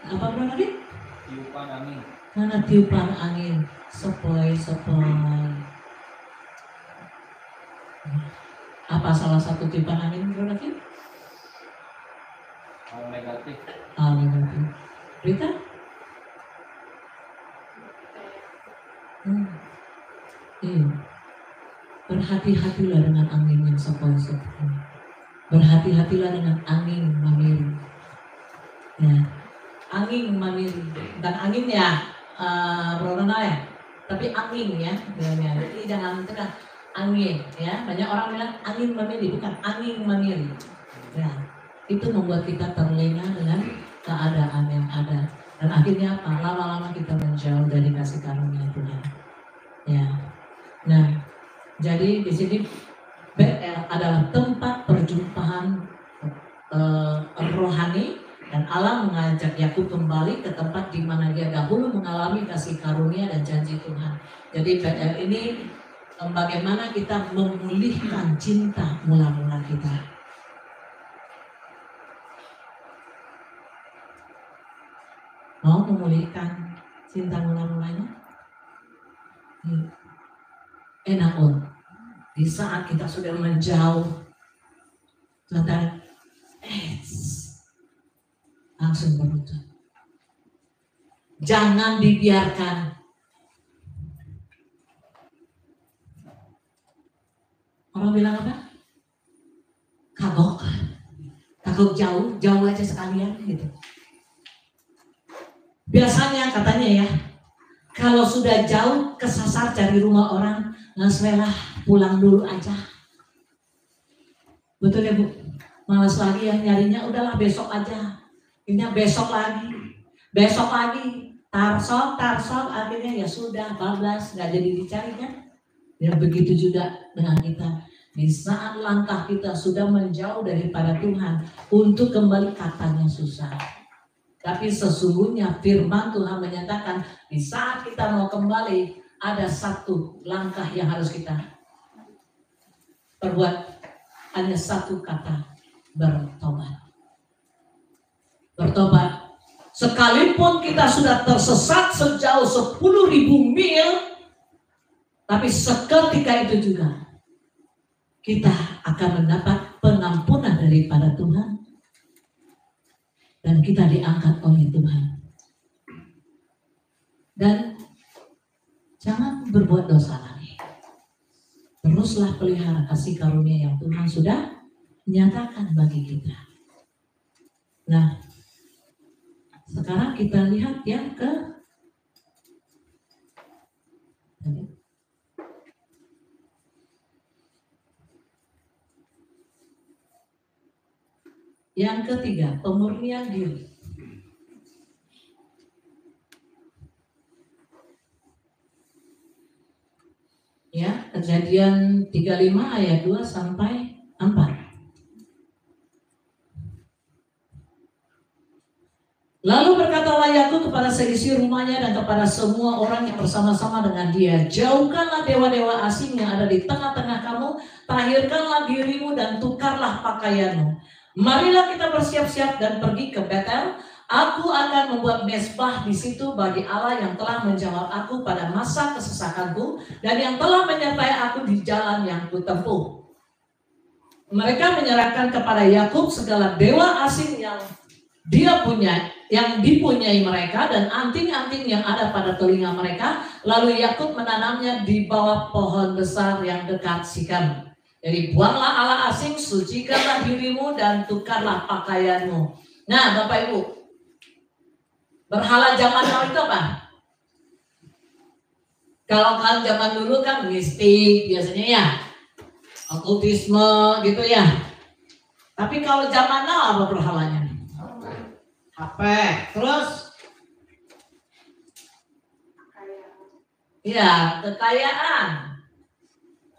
apa tadi? Tiupan angin. Karena tiupan angin, sepoi-sepoi. Apa salah satu tiupan angin berarti? Hal negatif. Hal negatif. Berita? Iya. Berhati-hatilah dengan angin yang sepoi-sepoi. Berhati-hatilah dengan angin mamiri. Ya. Angin mamiri. Bukan angin ya, Brona ya. Tapi angin ya. Jadi jangan tekan angin ya. Banyak orang bilang angin mamiri, bukan angin mamiri. Ya. Itu membuat kita terlena dengan keadaan yang ada. Dan akhirnya apa? Lama-lama kita menjauh dari kasih karunia Tuhan. Ya. Nah, jadi di sini Betel adalah tempat perjumpaan rohani, dan Allah mengajak Yakub kembali ke tempat di mana dia dahulu mengalami kasih karunia dan janji Tuhan. Jadi Betel ini bagaimana kita memulihkan cinta mula-mula kita. Mau memulihkan cinta mula-mulanya? Enak pun. Di saat kita sudah menjauh, Tuhan langsung berutut. Jangan dibiarkan orang bilang apa? Kagok jauh aja sekalian gitu. Biasanya katanya ya, kalau sudah jauh kesasar cari rumah orang, ngaswelah pulang dulu aja. Betul ya Bu? Malas lagi ya nyarinya, udahlah besok aja. Ini besok lagi, tarsok, akhirnya ya sudah, bablas, nggak jadi dicari kan? Ya begitu juga dengan kita. Di saat langkah kita sudah menjauh daripada Tuhan, untuk kembali katanya susah. Tapi sesungguhnya firman Tuhan menyatakan di saat kita mau kembali, ada satu langkah yang harus kita perbuat. Hanya satu kata, bertobat. Bertobat. Sekalipun kita sudah tersesat sejauh 10.000 mil, tapi seketika itu juga kita akan mendapat pengampunan daripada Tuhan dan kita diangkat oleh Tuhan. Dan jangan berbuat dosa lagi. Teruslah pelihara kasih karunia yang Tuhan sudah nyatakan bagi kita. Nah, sekarang kita lihat yang ketiga, pemurnian diri. Ya, Kejadian 35 ayat 2 sampai 4. Lalu berkatalah Yakub kepada seisi rumahnya dan kepada semua orang yang bersama-sama dengan dia, jauhkanlah dewa-dewa asing yang ada di tengah-tengah kamu, tahirkanlah dirimu dan tukarlah pakaianmu. Marilah kita bersiap-siap dan pergi ke Betel. Aku akan membuat mezbah di situ bagi Allah yang telah menjawab aku pada masa kesesakanku dan yang telah menyertai aku di jalan yang kutempuh. Mereka menyerahkan kepada Yakub segala dewa asing yang dia punya, yang dipunyai mereka, dan anting-anting yang ada pada telinga mereka. Lalu Yakub menanamnya di bawah pohon besar yang dekat Sikem. Jadi buanglah Allah asing, sucikanlah dirimu dan tukarlah pakaianmu. Nah, Bapak Ibu, berhala zaman now itu apa? Kalau kan zaman dulu kan mistik biasanya ya, okultisme gitu ya. Tapi kalau zaman now apa berhalanya? HP, terus ya kekayaan,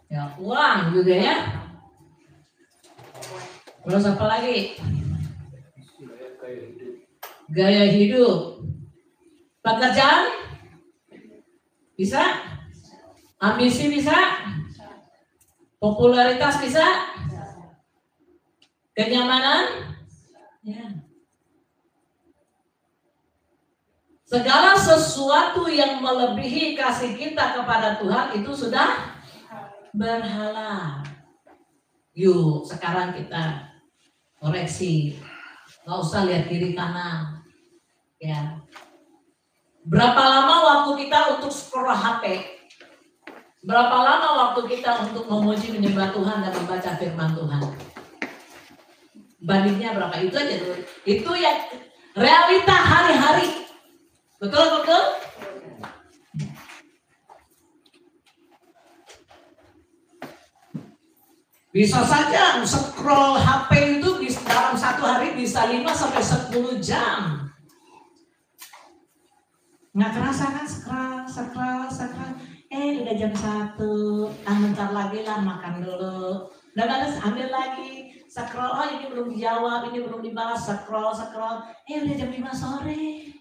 ya uang juga ya. Terus apa lagi? Gaya hidup. Pekerjaan bisa, ambisi bisa, popularitas bisa, kenyamanan, ya. Segala sesuatu yang melebihi kasih kita kepada Tuhan itu sudah berhala. Yuk sekarang kita koreksi, nggak usah lihat kiri kanan. Ya. Berapa lama waktu kita untuk scroll HP? Berapa lama waktu kita untuk memuji menyembah Tuhan dan membaca firman Tuhan? Bandingnya berapa? Itu aja dulu. Itu yang realita hari-hari. Betul? Bisa saja scroll HP itu dalam satu hari bisa 5 sampai 10 jam. Nggak kerasa kan scroll. Udah jam 1, bentar lagi lah makan dulu. Udah balas ambil lagi, scroll, oh ini belum dijawab, ini belum dibalas, scroll. Udah jam 5 sore.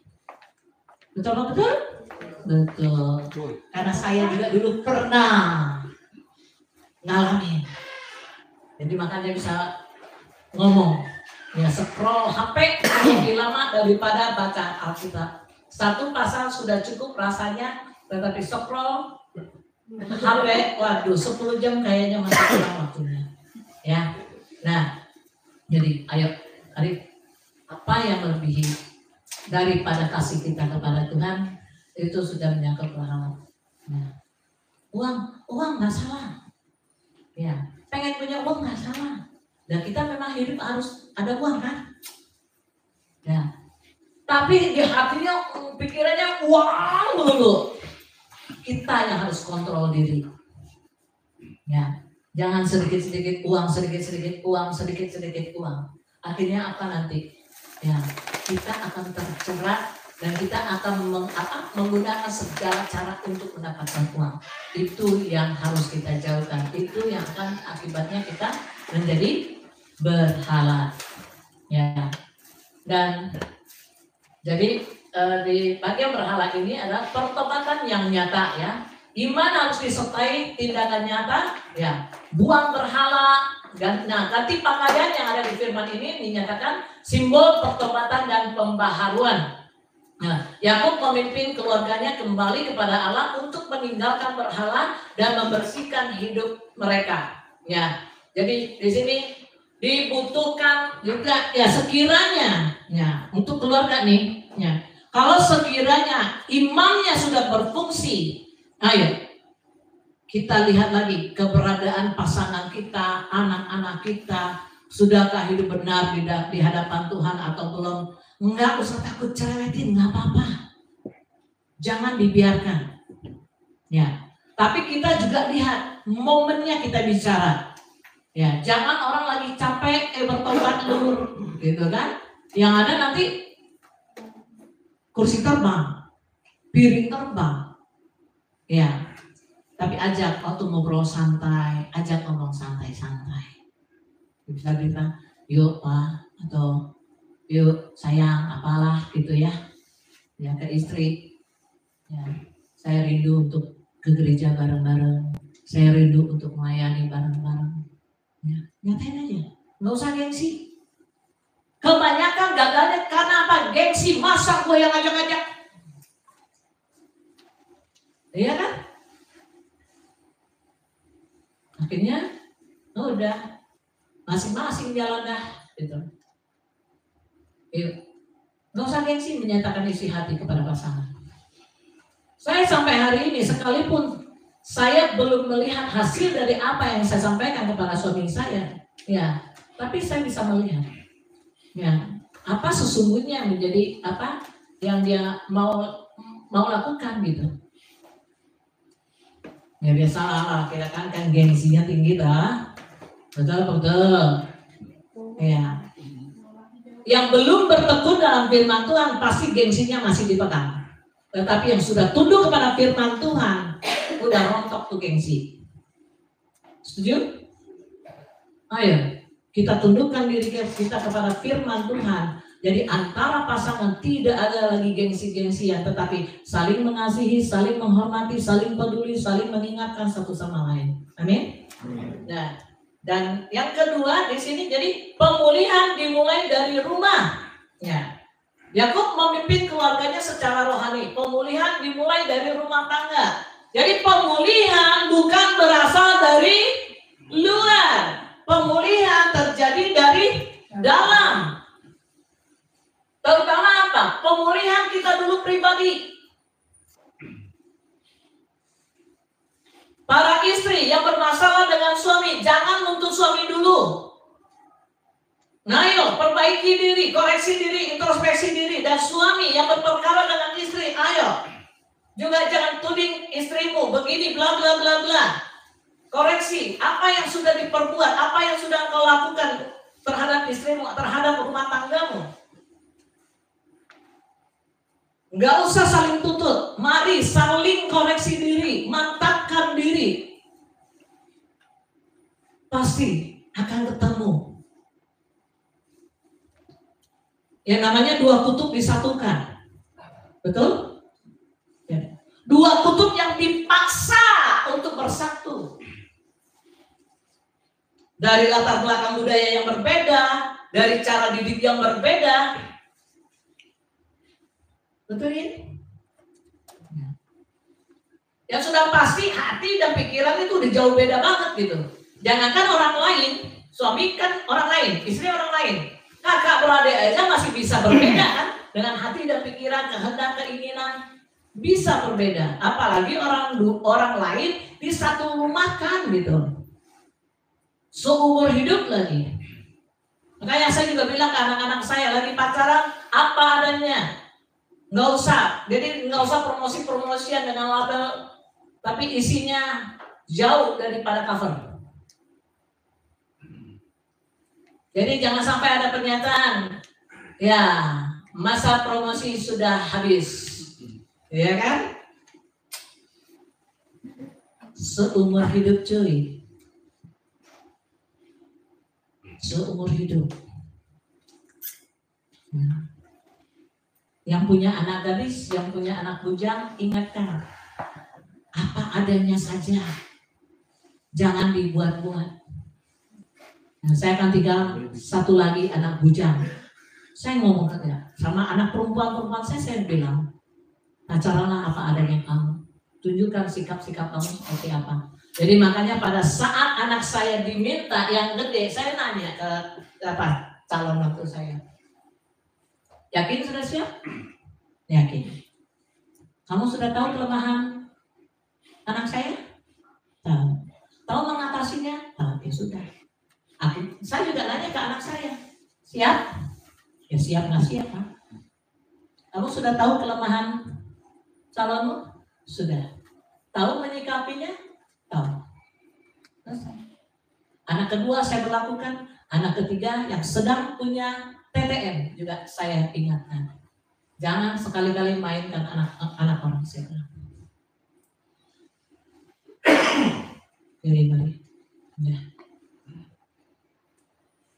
Betul? Betul. Karena saya juga dulu pernah ngalamin. Jadi makanya bisa ngomong. Ya scroll HP lebih lama daripada baca Alkitab. Satu pasal sudah cukup rasanya, tetapi scroll HP, waduh 10 jam kayaknya masih kurang waktunya. Ya. Nah, jadi ayo, Arif, apa yang melebihi daripada kasih kita kepada Tuhan itu sudah menyangkut berhala. Nah, uang nggak salah. Ya, pengen punya uang nggak salah. Dan kita memang hidup harus ada uang kan? Ya. Tapi di hatinya pikirannya uang dulu. Kita yang harus kontrol diri. Ya, jangan sedikit-sedikit uang. Akhirnya apa nanti? Ya, kita akan terjerat dan kita akan menggunakan segala cara untuk mendapatkan uang. Itu yang harus kita jauhkan. Itu yang akan akibatnya kita menjadi berhala. Ya. Dan jadi di bagian berhala ini adalah pertobatan yang nyata ya. Iman harus disertai tindakan nyata ya. Buang berhala. Nah, ganti pakaian yang ada di firman ini dinyatakan simbol pertobatan dan pembaharuan. Nah, Yakub memimpin keluarganya kembali kepada Allah untuk meninggalkan berhala dan membersihkan hidup mereka. Ya, jadi di sini dibutuhkan juga ya sekiranya ya untuk keluarga nih. Ya, kalau sekiranya imannya sudah berfungsi, ayo kita lihat lagi keberadaan pasangan kita, anak-anak kita, sudahkah hidup benar di hadapan Tuhan atau belum? Enggak usah takut cerewetin, enggak apa-apa. Jangan dibiarkan. Ya, tapi kita juga lihat momennya kita bicara. Ya, jangan orang lagi capek bertobat lur, gitu kan? Yang ada nanti kursi terbang, piring terbang. Ya. Tapi ajak waktu ngobrol santai, ajak ngomong santai-santai. Bisa bilang, yuk Pak, atau yuk sayang, apalah gitu ya. Ya ke istri, ya, saya rindu untuk ke gereja bareng-bareng. Saya rindu untuk melayani bareng-bareng. Ya, nyatain aja, nggak usah gengsi. Kebanyakan gagalnya karena apa? Gengsi, masa gue yang ngajak-ngajak. Iya kan? Akhirnya udah masing-masing jalan dah gitu. Yuk, nggak usah gengsi menyatakan isi hati kepada pasangan. Saya sampai hari ini sekalipun saya belum melihat hasil dari apa yang saya sampaikan kepada suami saya, ya, tapi saya bisa melihat, ya, apa sesungguhnya menjadi apa yang dia mau lakukan gitu. Ya biasalah, kita kan gengsinya tinggi dah. Betul. Ya. Yang belum bertekun dalam firman Tuhan pasti gengsinya masih dipegang. Tetapi yang sudah tunduk kepada firman Tuhan udah rontok tuh gengsi. Setuju? Ayo, kita tundukkan diri kita kepada firman Tuhan. Jadi antara pasangan tidak ada lagi gengsi-gengsian, tetapi saling mengasihi, saling menghormati, saling peduli, saling mengingatkan satu sama lain. Amin. Nah, dan yang kedua di sini jadi pemulihan dimulai dari rumah. Ya, Yakub memimpin keluarganya secara rohani. Pemulihan dimulai dari rumah tangga. Jadi pemulihan bukan berasal dari luar. Pemulihan terjadi dari dalam. Terutama apa? Pemulihan kita dulu pribadi. Para istri yang bermasalah dengan suami, jangan nuntut suami dulu. Nah ayo, perbaiki diri, koreksi diri, introspeksi diri. Dan suami yang berperkara dengan istri, ayo. Juga jangan tuding istrimu, begini bla bla bla bla. Koreksi, apa yang sudah diperbuat, apa yang sudah kau lakukan terhadap istrimu, terhadap rumah tanggamu. Gak usah saling tuntut, mari saling koreksi diri, mantapkan diri. Pasti akan ketemu. Yang namanya dua kutub disatukan. Betul? Ya. Dua kutub yang dipaksa untuk bersatu. Dari latar belakang budaya yang berbeda, dari cara didik yang berbeda. Betul ya? Yang sudah pasti hati dan pikiran itu udah jauh beda banget gitu. Jangankan orang lain, suami kan orang lain, istri orang lain. Kakak beradik aja masih bisa berbeda kan? Dengan hati dan pikiran, kehendak, keinginan bisa berbeda. Apalagi orang lain di satu rumah kan gitu. Seumur hidup lagi. Makanya saya juga bilang ke anak-anak saya lagi pacaran apa adanya. Nggak usah, jadi nggak usah promosi-promosian dengan label, tapi isinya jauh daripada cover. Jadi jangan sampai ada pernyataan, ya masa promosi sudah habis, ya kan? Seumur hidup cuy, seumur hidup. Yang punya anak gadis, yang punya anak bujang, ingatkan, apa adanya saja, jangan dibuat-buat. Nah, saya akan tinggal satu lagi anak bujang. Saya ngomong sama anak perempuan saya bilang, acaralah apa adanya kamu, tunjukkan sikap-sikap kamu seperti apa. Jadi makanya pada saat anak saya diminta yang gede, saya nanya ke calon mantu saya, yakin sudah siap? Yakin. Kamu sudah tahu kelemahan anak saya? Tahu. Tahu mengatasinya? Tahu. Ya sudah. Saya juga nanya ke anak saya, siap? Ya siap nggak siap, Pak? Kamu sudah tahu kelemahan calonmu? Sudah. Tahu menyikapinya? Tahu. Selesai. Anak kedua saya berlakukan, anak ketiga yang sedang punya TTM juga saya ingatkan. Jangan sekali-kali mainkan anak orang saya. Jadi mari, ya.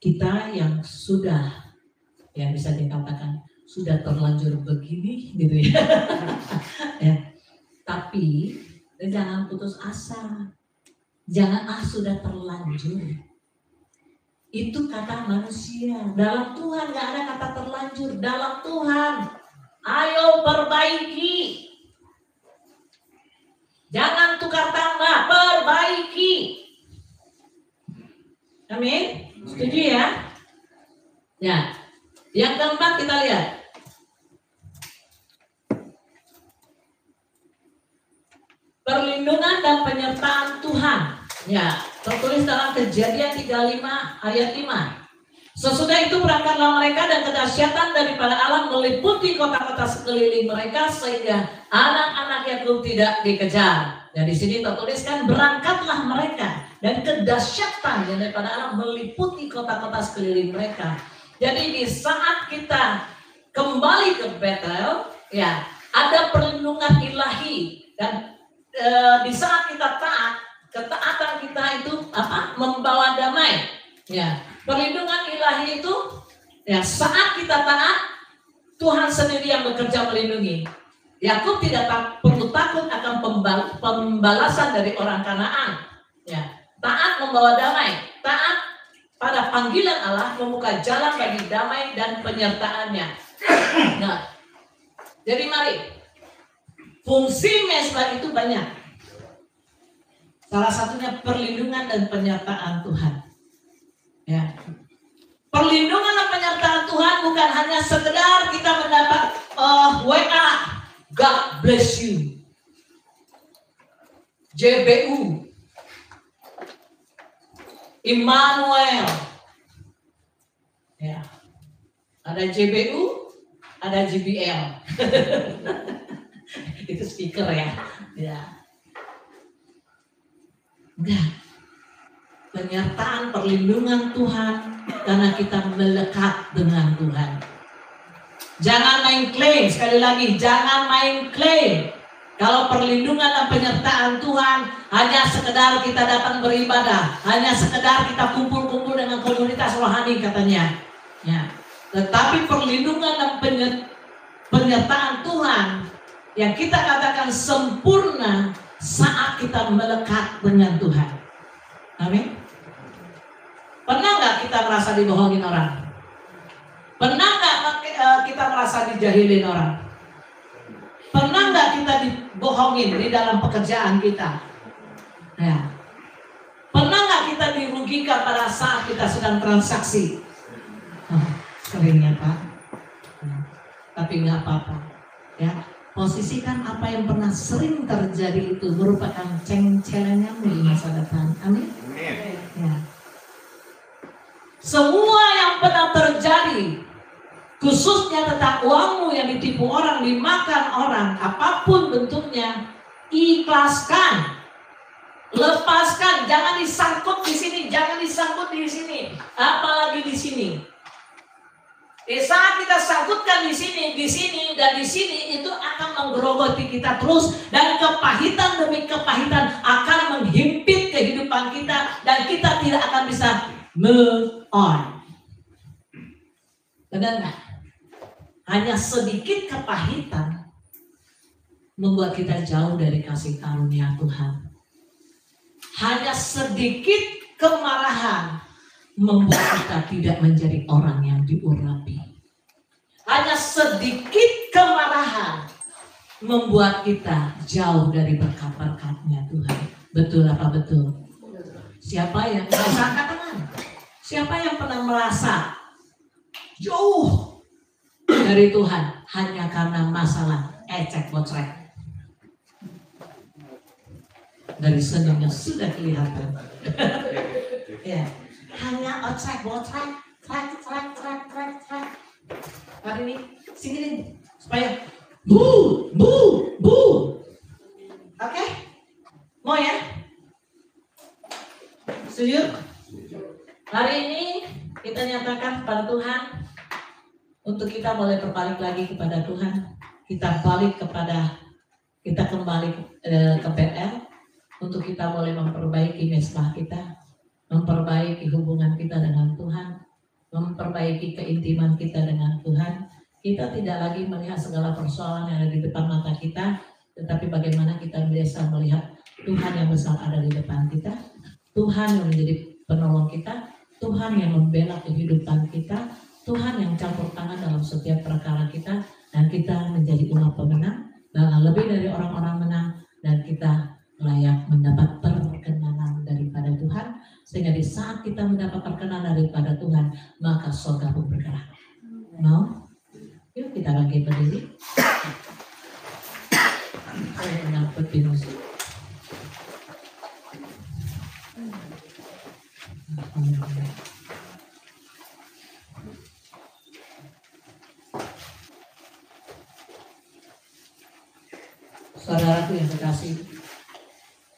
Kita yang sudah, ya bisa dikatakan sudah terlanjur begini, gitu ya. Ya. Tapi jangan putus asa, jangan sudah terlanjur. Itu kata manusia. Dalam Tuhan nggak ada kata terlanjur. Dalam Tuhan, ayo perbaiki. Jangan tukar tambah, perbaiki. Amin. Setuju ya? Ya. Yang keempat kita lihat. Perlindungan dan penyertaan Tuhan. Ya, tertulis dalam Kejadian 35 ayat 5. Sesudah itu berangkatlah mereka dan kedahsyatan daripada Allah meliputi kota-kota sekeliling mereka sehingga anak-anak Yakub tidak dikejar. Dan di sini tertuliskan berangkatlah mereka dan kedahsyatan daripada Allah meliputi kota-kota sekeliling mereka. Jadi di saat kita kembali ke Betel, ya ada perlindungan ilahi dan di saat kita taat, ketaatan kita itu apa? Membawa damai. Ya, perlindungan ilahi itu ya saat kita taat, Tuhan sendiri yang bekerja melindungi. Yakub tidak perlu takut akan pembalasan dari orang Kanaan. Ya, taat membawa damai. Taat pada panggilan Allah membuka jalan bagi damai dan penyertaannya. Nah, jadi mari. Fungsi mezbah itu banyak. Salah satunya perlindungan dan penyertaan Tuhan. Ya. Perlindungan dan penyertaan Tuhan bukan hanya sekedar kita mendapat WA, God bless you, JBU, Immanuel. Ya. Ada JBU, ada JBL. Itu speaker ya. Ya. Enggak. Penyertaan perlindungan Tuhan karena kita melekat dengan Tuhan. Jangan main klaim, sekali lagi jangan main klaim. Kalau perlindungan dan penyertaan Tuhan hanya sekedar kita datang beribadah, hanya sekedar kita kumpul-kumpul dengan komunitas rohani katanya. Ya. Tetapi perlindungan dan penyertaan Tuhan yang kita katakan sempurna saat kita melekat dengan Tuhan. Amin. Pernah nggak kita merasa dibohongin orang? Pernah nggak kita merasa dijahilin orang? Pernah nggak kita dibohongin di dalam pekerjaan kita? Ya. Pernah nggak kita dirugikan pada saat kita sedang transaksi? Seringnya Pak. Tapi nggak apa-apa. Ya. Posisikan apa yang pernah sering terjadi itu merupakan ceng-celengan di masa depan. Amin. Ya. Semua yang pernah terjadi, khususnya tentang uangmu yang ditipu orang, dimakan orang, apapun bentuknya, ikhlaskan, lepaskan, jangan disangkut di sini, jangan disangkut di sini, apalagi di sini. Di saat kita sangkutkan di sini dan di sini, itu akan menggerogoti kita terus, dan kepahitan demi kepahitan akan menghimpit kehidupan kita dan kita tidak akan bisa move on. Benar nggak? Hanya sedikit kepahitan membuat kita jauh dari kasih karunia Tuhan. Hanya sedikit kemarahan membuat kita tidak menjadi orang yang diurapi. Hanya sedikit kemarahan membuat kita jauh dari berkat-berkatnya Tuhan. Betul apa betul? Siapa yang merasakan tangan? Siapa yang pernah merasa jauh dari Tuhan hanya karena masalah ecek bocrek? Dari senyumnya sudah kelihatan. Ya. Hanya ocek bocrek, trek. Hari ini singkirin supaya bu. Oke? Mau ya? Setuju? Hari ini kita nyatakan kepada Tuhan untuk kita boleh berbalik lagi kepada Tuhan. Kita kembali ke PL untuk kita boleh memperbaiki mesbah kita, memperbaiki hubungan kita dengan Tuhan, memperbaiki keintiman kita dengan Tuhan. Kita tidak lagi melihat segala persoalan yang ada di depan mata kita, tetapi bagaimana kita bisa melihat Tuhan yang besar ada di depan kita, Tuhan yang menjadi penolong kita, Tuhan yang membela kehidupan kita, Tuhan yang campur tangan dalam setiap perkara kita, dan kita menjadi umat pemenang, bahkan lebih dari orang-orang menang, dan kita layak mendapat perkenanan daripada Tuhan. Sehingga di saat kita mendapat perkenanan daripada Tuhan, maka surga pun bergerak. Mau? Yuk kita bangkit berdiri. Saya menyambut binus. Saudaraku yang kekasih,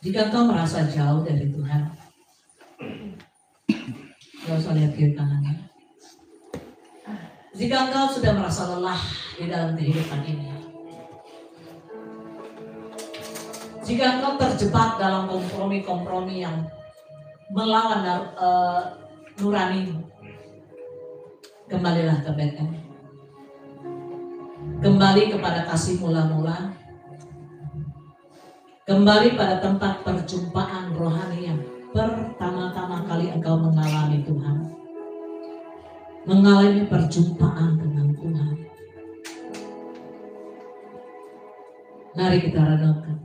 jika engkau merasa jauh dari Tuhan, gak usah lihat kiri kanannya. Jika engkau sudah merasa lelah di dalam kehidupan ini, jika engkau terjebak dalam kompromi-kompromi yang melawan nurani, kembalilah ke Bethel. Kembali kepada kasih mula-mula. Kembali pada tempat perjumpaan rohani yang pertama-tama kali engkau mengalami Tuhan. Mengalami perjumpaan dengan Tuhan. Mari kita renungkan.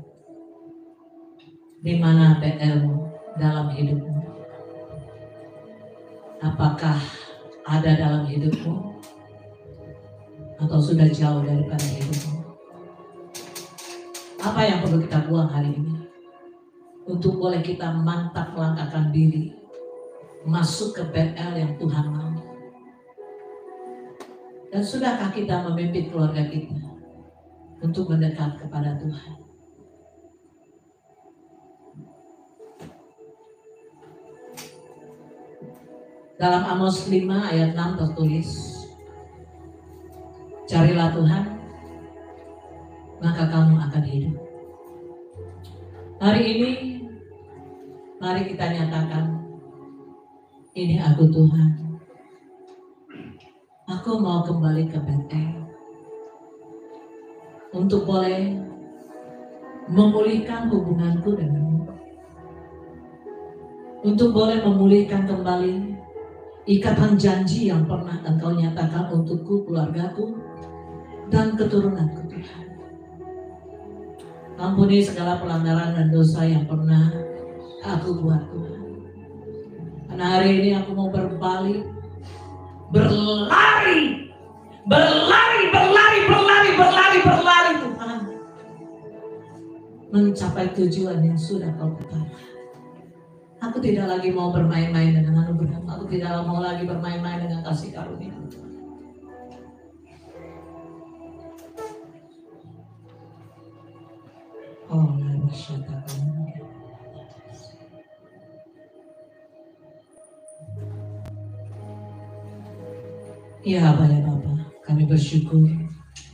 Di mana PL-mu dalam hidupmu? Apakah ada dalam hidupmu? Atau sudah jauh daripada hidupmu? Apa yang perlu kita buang hari ini? Untuk boleh kita mantap melangkahkan diri masuk ke PL yang Tuhan mau. Dan sudahkah kita memimpin keluarga kita untuk mendekat kepada Tuhan? Dalam Amos 5 ayat 6 tertulis, carilah Tuhan, maka kamu akan hidup. Hari ini, mari kita nyatakan, ini aku Tuhan. Aku mau kembali ke Bethel untuk boleh memulihkan hubunganku denganmu, untuk boleh memulihkan kembali ikatan janji yang pernah Engkau nyatakan untukku, keluargaku, dan keturunanku Tuhan. Ampuni segala pelanggaran dan dosa yang pernah aku buat Tuhan. Karena hari ini aku mau berbalik, berlari Tuhan, mencapai tujuan yang sudah Kau tetapkan. Aku tidak lagi mau bermain-main dengan anugerah. Aku tidak mau lagi bermain-main dengan kasih karunia. Oh, ya, Bapak. Kami bersyukur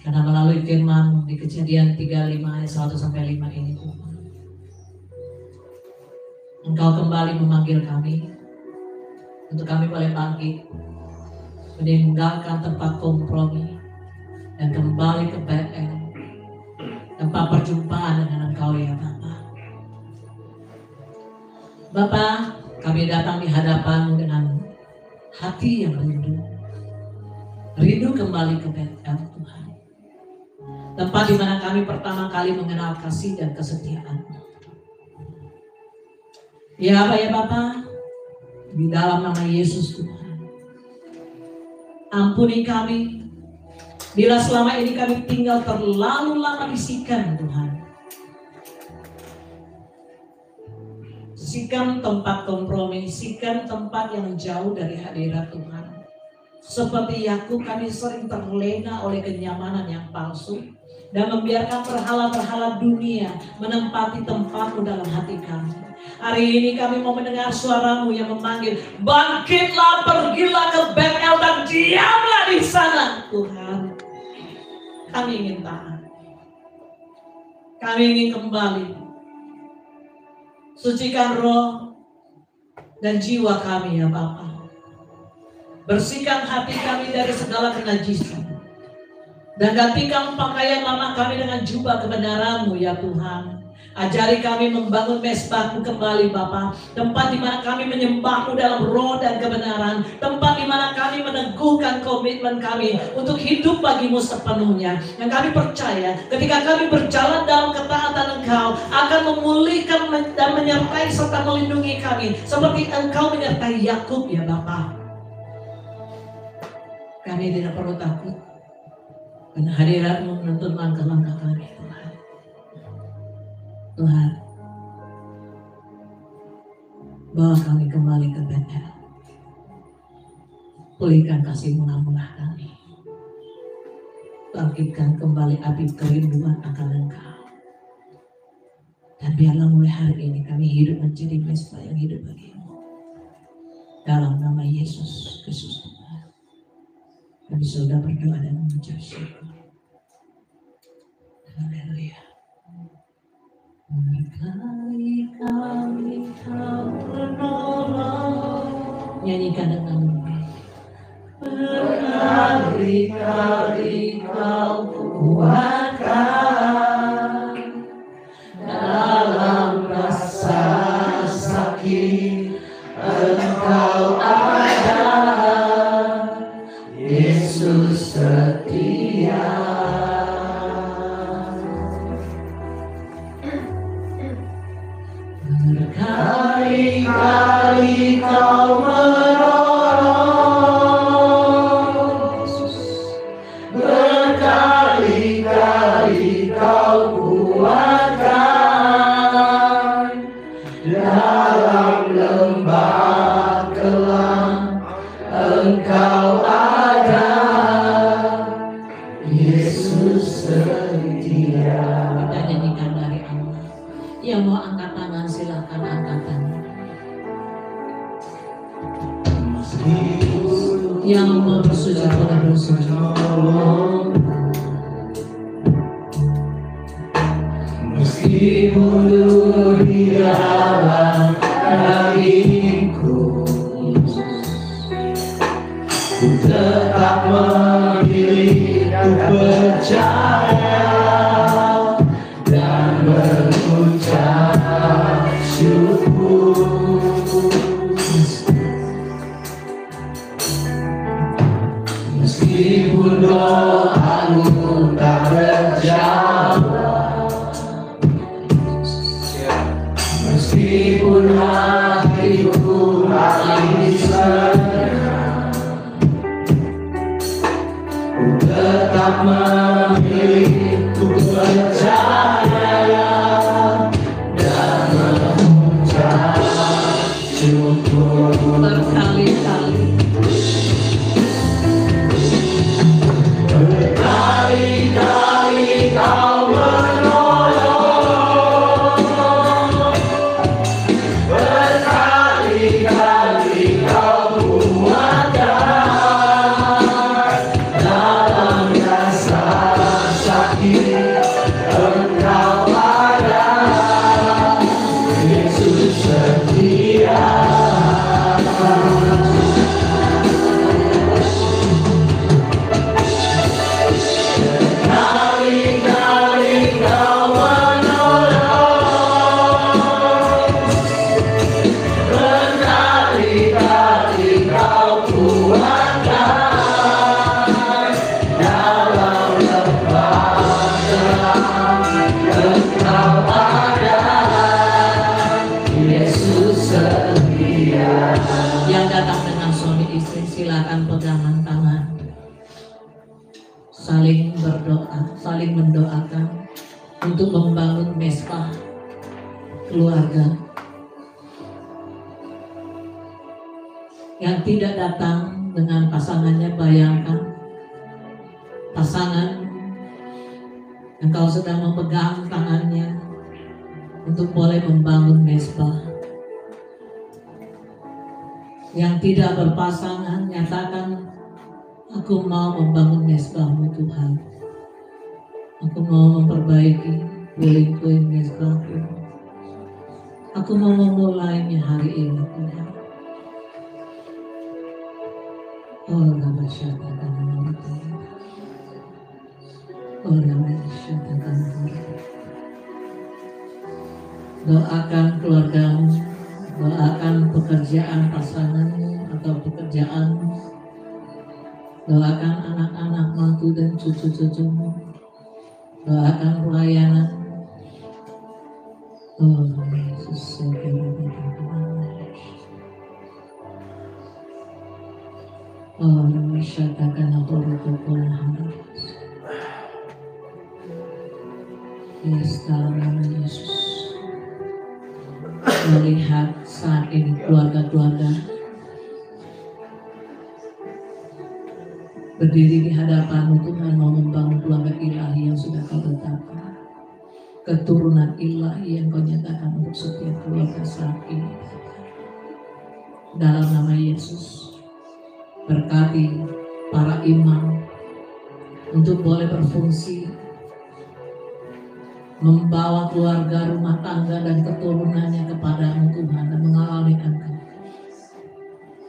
karena melalui firman di Kejadian 35 ayat 1 sampai 5 ini Tuhan, Engkau kembali memanggil kami untuk kami boleh bangkit, meninggalkan tempat kompromi dan kembali ke Bethel, tempat perjumpaan dengan Engkau ya Bapa. Bapa, kami datang di hadapan-Mu dengan hati yang rindu kembali ke Bethel Tuhan, tempat di mana kami pertama kali mengenal kasih dan kesetiaan. Ya Bapa, ya Bapa, di dalam nama Yesus Tuhan, ampuni kami bila selama ini kami tinggal terlalu lama di Sikem Tuhan. Sikem tempat kompromi, Sikem tempat yang jauh dari hadirat Tuhan. Seperti Yakub, kami sering terlena oleh kenyamanan yang palsu dan membiarkan berhala-berhala dunia menempati tempat-Mu dalam hati kami. Hari ini kami mau mendengar suara-Mu yang memanggil, bangkitlah, pergilah ke Bethel dan diamlah di sana Tuhan. Kami ingin taat, kami ingin kembali. Sucikan roh dan jiwa kami ya Bapa. Bersihkan hati kami dari segala kenajisan. Dan gantikan pakaian lama kami dengan jubah kebenaran-Mu ya Tuhan. Ajari kami membangun mesbah-Mu kembali Bapa. Tempat di mana kami menyembah-Mu dalam roh dan kebenaran. Tempat di mana kami meneguhkan komitmen kami untuk hidup bagi-Mu sepenuhnya. Yang kami percaya ketika kami berjalan dalam ketaatan Engkau akan memulihkan dan menyertai serta melindungi kami. Seperti Engkau menyertai Yakub ya Bapa. Kami tidak perlu takut karena hadirat-Mu menuntun langkah-langkah kami Tuhan. Tuhan, bawa kami kembali ke Bethel. Pulihkan kasih murah-murah kami. Bangkitkan kembali api kerinduan akan Engkau. Dan biarlah mulai hari ini kami hidup menjadi mesbah yang hidup bagi-Mu. Dalam nama Yesus Kristus Tuhan. Kami sudah berdoa dan mengucap syukur. Haleluya. Berkali-kali Kau menolong. Nyanyikan dengan berkali-kali Kau kuatkan dalam rasa sakit. Engkau ada, Yesus setia. Berkali-kali Kau menolong, berkali-kali Kau kuatkan dalam lembah kelam. Engkau ada, Yesus setia. Kita nyanyikan dari Allah. Yang mau angkat tangan silakan angkat tangan. Yang mau bersujud boleh bersujud. Meskipun dulu di dalam dagingku, ku tetap memilih, ku percaya dan mengucap syukur. Meskipun doamu tak terjawab, meskipun hatiku masih senang, ku tetap memilih, ku percaya dan mengucap syukur. Berkali-kali, berkali-kali Kau menolong, berkali-kali Kau kuatkan dalam yang datang dengan suami istri, silakan pegangan tangan, saling berdoa, saling mendoakan untuk membangun mesbah keluarga. Yang tidak datang dengan pasangannya, bayangkan pasangan engkau sedang memegang tangannya untuk boleh membangun mesbah. Yang tidak berpasangan, nyatakan, aku mau membangun mesbah-Mu Tuhan. Aku mau memperbaiki puing-puing mesbah-Mu. Aku mau memulainya hari ini Tuhan. Oh, Rama Syatakan Tuhan. Oh, Rama Syatakan Tuhan. Doakan keluargamu, doakan pekerjaan pasanganmu atau pekerjaanmu, doakan anak-anak, mantu dan cucu-cucumu, doakan pelayanan. Oh Yesus, oh Syatakan Yes, dalam nama Yesus. Melihat saat ini keluarga-keluarga berdiri di hadapan-Mu Tuhan, mau membangun keluarga ilahi yang sudah Kau tetapkan, keturunan ilahi yang Kau nyatakan untuk setiap keluarga saat ini. Dalam nama Yesus, berkati para imam untuk boleh berfungsi membawa keluarga, rumah tangga dan keturunannya kepada-Mu Tuhan dan mengalami Engkau.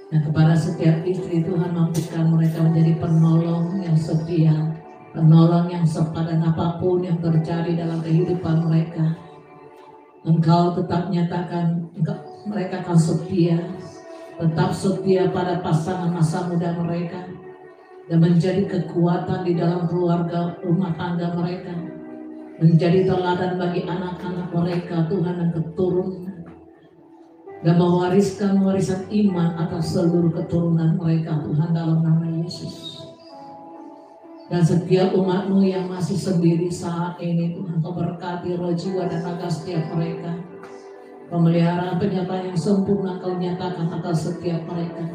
Dan kepada setiap istri Tuhan, mampukan mereka menjadi penolong yang setia, penolong yang sepadan apapun yang terjadi dalam kehidupan mereka. Engkau tetap nyatakan mereka akan setia, tetap setia pada pasangan masa muda mereka dan menjadi kekuatan di dalam keluarga rumah tangga mereka. Menjadi teladan bagi anak-anak mereka Tuhan dan keturunan, dan mewariskan warisan iman atas seluruh keturunan mereka Tuhan, dalam nama Yesus. Dan setiap umat-Mu yang masih sendiri saat ini Tuhan, Kau berkati roh, jiwa dan raga setiap mereka. Pemeliharaan penyertaan yang sempurna Kau nyatakan atas setiap mereka.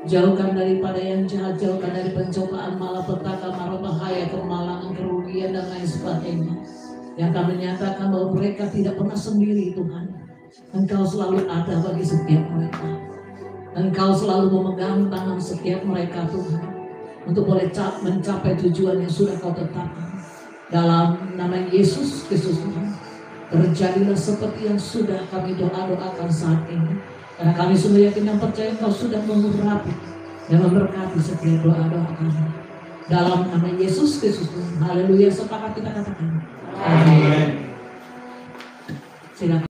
Jauhkan daripada yang jahat, jauhkan dari pencobaan, malapetaka, mara bahaya, kemalangan, kerugian dan lain sebagainya. Yang kami nyatakan bahwa mereka tidak pernah sendiri Tuhan. Engkau selalu ada bagi setiap mereka. Engkau selalu memegang tangan setiap mereka Tuhan, untuk boleh mencapai tujuan yang sudah Kau tetapkan. Dalam nama Yesus Kristus Tuhan, terjadilah seperti yang sudah kami doakan saat ini. Karena kami sungguh yakin dan percaya Kau sudah mengurapi dan memberkati setiap doa-doa kami. Dalam nama Yesus Kristus Tuhan. Haleluya. Sepakat kita katakan. Amin. Silakan.